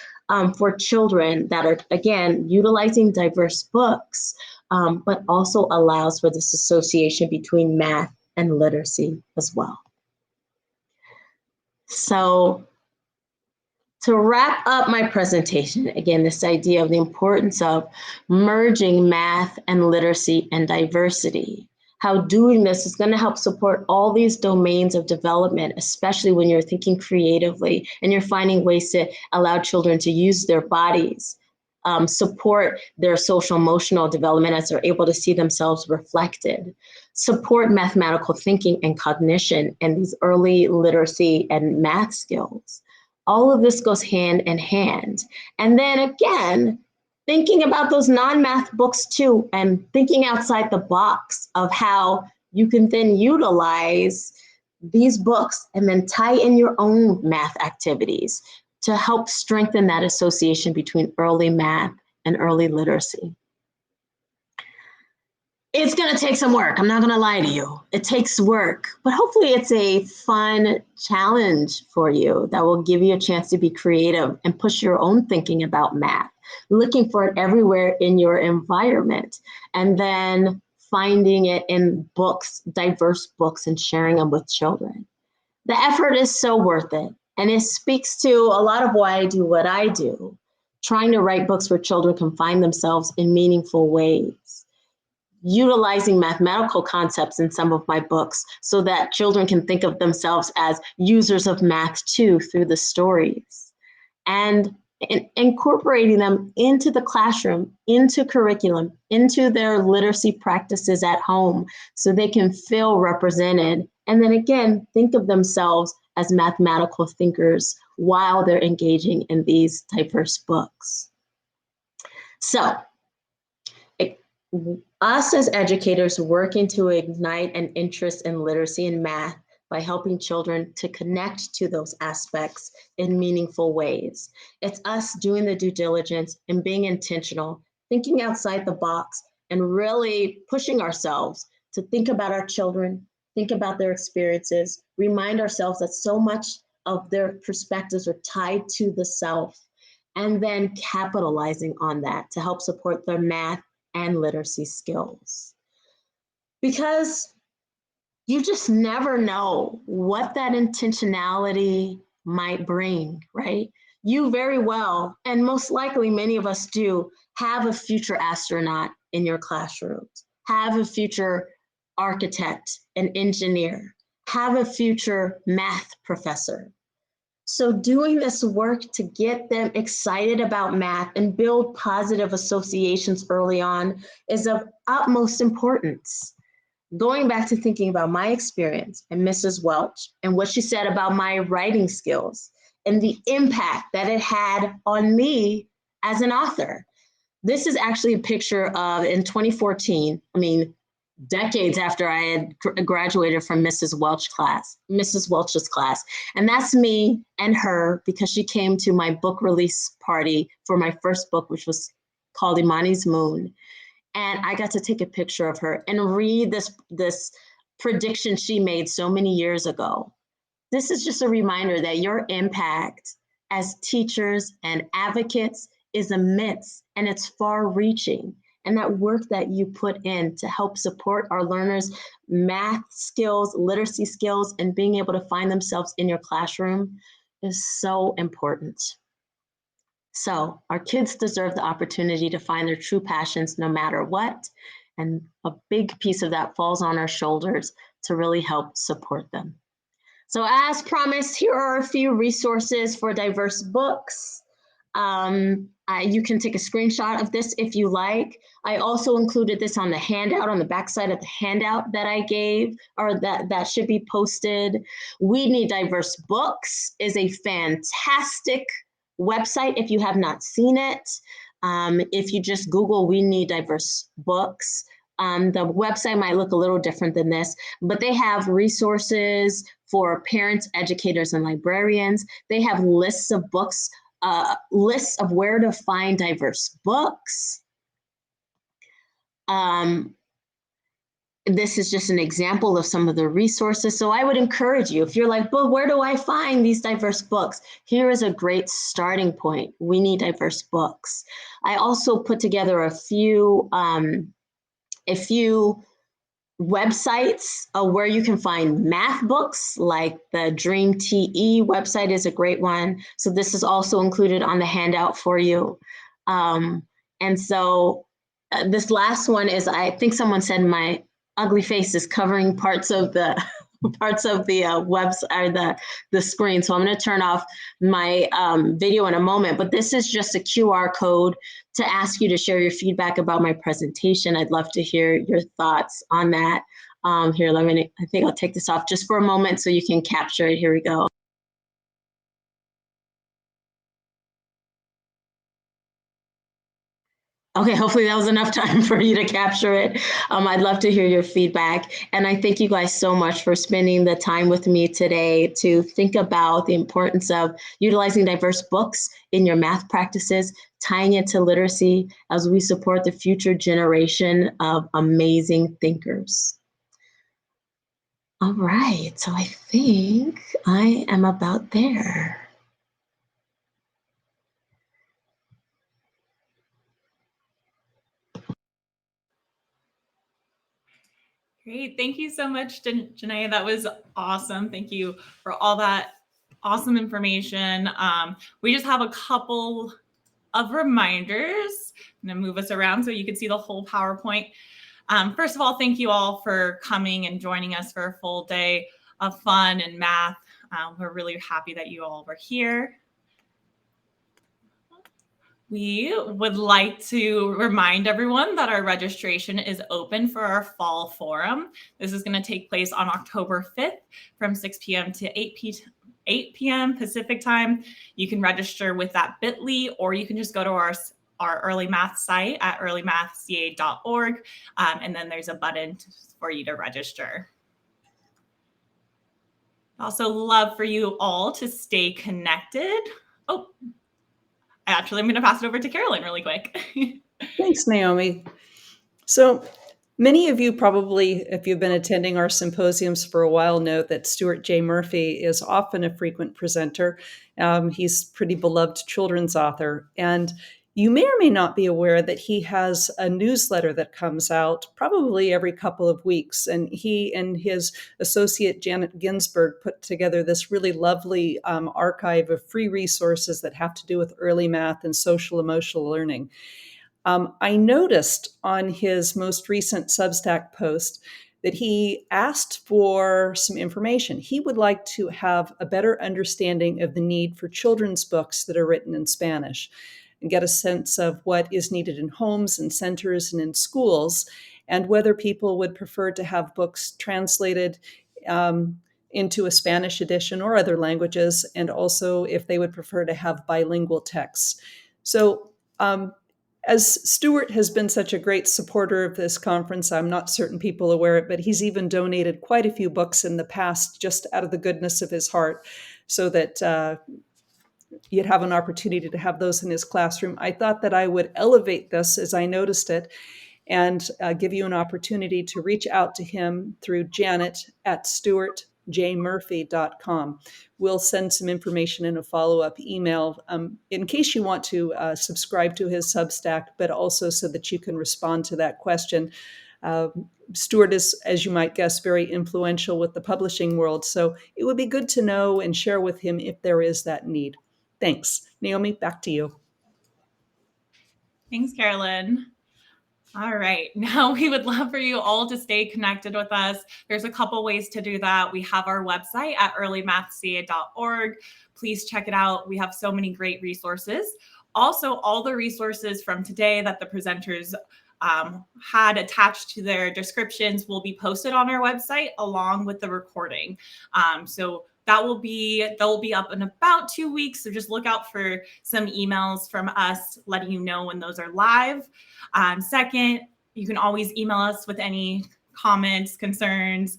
for children that are, again, utilizing diverse books, but also allows for this association between math and literacy as well. So to wrap up my presentation, again, this idea of the importance of merging math and literacy and diversity, how doing this is going to help support all these domains of development, especially when you're thinking creatively and you're finding ways to allow children to use their bodies, support their social emotional development as they're able to see themselves reflected, support mathematical thinking and cognition and these early literacy and math skills. All of this goes hand in hand. And then again, thinking about those non-math books too, and thinking outside the box of how you can then utilize these books and then tie in your own math activities to help strengthen that association between early math and early literacy. It's going to take some work. I'm not going to lie to you. It takes work, but hopefully it's a fun challenge for you that will give you a chance to be creative and push your own thinking about math, looking for it everywhere in your environment, and then finding it in books, diverse books, and sharing them with children. The effort is so worth it. And it speaks to a lot of why I do what I do, trying to write books where children can find themselves in meaningful ways, utilizing mathematical concepts in some of my books so that children can think of themselves as users of math too through the stories, and incorporating them into the classroom, into curriculum, into their literacy practices at home so they can feel represented. And then again, think of themselves as mathematical thinkers while they're engaging in these diverse books. So, us as educators working to ignite an interest in literacy and math by helping children to connect to those aspects in meaningful ways. It's us doing the due diligence and being intentional, thinking outside the box, and really pushing ourselves to think about our children, think about their experiences, remind ourselves that so much of their perspectives are tied to the self, and then capitalizing on that to help support their math and literacy skills. Because you just never know what that intentionality might bring, right? You very well, and most likely many of us do, have a future astronaut in your classrooms, have a future architect, an engineer, have a future math professor. So doing this work to get them excited about math and build positive associations early on is of utmost importance. Going back to thinking about my experience and Mrs. Welch and what she said about my writing skills and the impact that it had on me as an author. This is actually a picture of, in 2014, decades after I had graduated from Mrs. Welch's class. And that's me and her, because she came to my book release party for my first book, which was called Imani's Moon. And I got to take a picture of her and read this prediction she made so many years ago. This is just a reminder that your impact as teachers and advocates is immense, and it's far-reaching. And that work that you put in to help support our learners' math skills, literacy skills, and being able to find themselves in your classroom is so important. So our kids deserve the opportunity to find their true passions no matter what. And a big piece of that falls on our shoulders to really help support them. So as promised, here are a few resources for diverse books. You can take a screenshot of this if you like. I also included this on the handout, on the backside of the handout that I gave, or that should be posted. We Need Diverse Books is a fantastic website if you have not seen it. If you just Google We Need Diverse Books, the website might look a little different than this, but they have resources for parents, educators, and librarians. They have lists of books, lists of where to find diverse books. This is just an example of some of the resources. So I would encourage you, if you're like, but where do I find these diverse books? Here is a great starting point. We Need Diverse Books. I also put together a few websites where you can find math books, like the Dream TE website is a great one. So this is also included on the handout for you. And so this last one is, I think someone said my ugly face is covering parts of the website or the screen. So I'm going to turn off my video in a moment, but this is just a QR code to ask you to share your feedback about my presentation. I'd love to hear your thoughts on that. Here, I think I'll take this off just for a moment so you can capture it. Here we go. Okay, hopefully that was enough time for you to capture it. I'd love to hear your feedback. And I thank you guys so much for spending the time with me today to think about the importance of utilizing diverse books in your math practices, tying it to literacy as we support the future generation of amazing thinkers. All right, so I think I am about there. Great. Thank you so much, Janae. That was awesome. Thank you for all that awesome information. We just have a couple of reminders. I'm going to move us around so you can see the whole PowerPoint. First of all, thank you all for coming and joining us for a full day of fun and math. We're really happy that you all were here. We would like to remind everyone that our registration is open for our fall forum. This is going to take place on October 5th from 6 p.m. to 8 p.m. Pacific time. You can register with that bit.ly, or you can just go to our early math site at earlymathca.org, and then there's a button for you to register. Also love for you all to stay connected. Oh, actually, I'm going to pass it over to Carolyn really quick. Thanks, Naomi. So many of you probably, if you've been attending our symposiums for a while, know that Stuart J. Murphy is often a frequent presenter. He's a pretty beloved children's author. And you may or may not be aware that he has a newsletter that comes out probably every couple of weeks. And he and his associate Janet Ginsberg put together this really lovely archive of free resources that have to do with early math and social emotional learning. I noticed on his most recent Substack post that he asked for some information. He would like to have a better understanding of the need for children's books that are written in Spanish and get a sense of what is needed in homes and centers and in schools, and whether people would prefer to have books translated into a Spanish edition or other languages, and also if they would prefer to have bilingual texts. So, as Stuart has been such a great supporter of this conference, I'm not certain people are aware, but he's even donated quite a few books in the past just out of the goodness of his heart so that you'd have an opportunity to have those in his classroom. I thought that I would elevate this as I noticed it and give you an opportunity to reach out to him through Janet at stuartjmurphy.com. We'll send some information in a follow-up email in case you want to subscribe to his Substack, but also so that you can respond to that question. Stuart is, as you might guess, very influential with the publishing world, so it would be good to know and share with him if there is that need. Thanks. Naomi, back to you. Thanks, Carolyn. All right. Now we would love for you all to stay connected with us. There's a couple ways to do that. We have our website at earlymathca.org. Please check it out. We have so many great resources. Also, all the resources from today that the presenters had attached to their descriptions will be posted on our website along with the recording. So that will be up in about 2 weeks. So just look out for some emails from us letting you know when those are live. Second, you can always email us with any comments, concerns,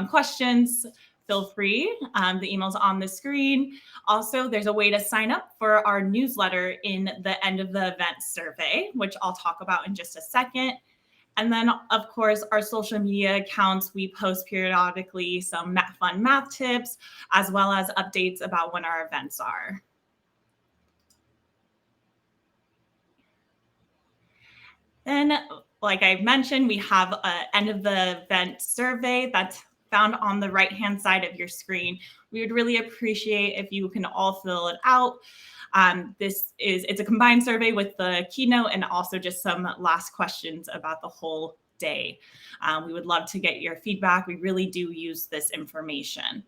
questions. Feel free. The email's on the screen. Also, there's a way to sign up for our newsletter in the end of the event survey, which I'll talk about in just a second. And then, of course, our social media accounts, we post periodically some fun math tips, as well as updates about when our events are. Then, like I mentioned, we have an end of the event survey that's found on the right-hand side of your screen. We would really appreciate if you can all fill it out. It's a combined survey with the keynote and also just some last questions about the whole day. We would love to get your feedback. We really do use this information.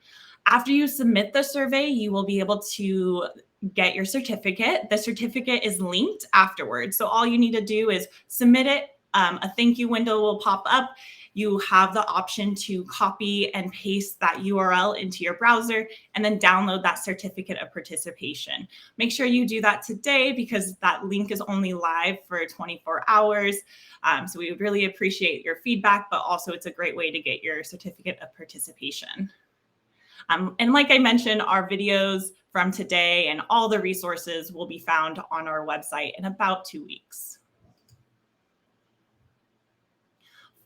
After you submit the survey, you will be able to get your certificate. The certificate is linked afterwards. So all you need to do is submit it. A thank you window will pop up. you have the option to copy and paste that URL into your browser and then download that certificate of participation. Make sure you do that today because that link is only live for 24 hours. So we would really appreciate your feedback, but also it's a great way to get your certificate of participation. And like I mentioned, our videos from today and all the resources will be found on our website in about 2 weeks.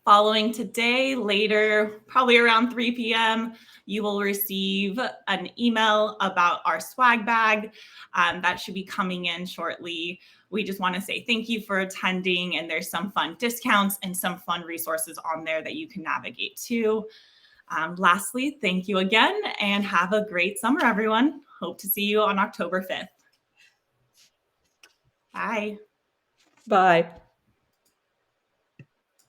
Following today, later, probably around 3 p.m., you will receive an email about our swag bag. That should be coming in shortly. We just want to say thank you for attending, and there's some fun discounts and some fun resources on there that you can navigate to. Lastly, thank you again, and have a great summer, everyone. Hope to see you on October 5th. Bye. Bye.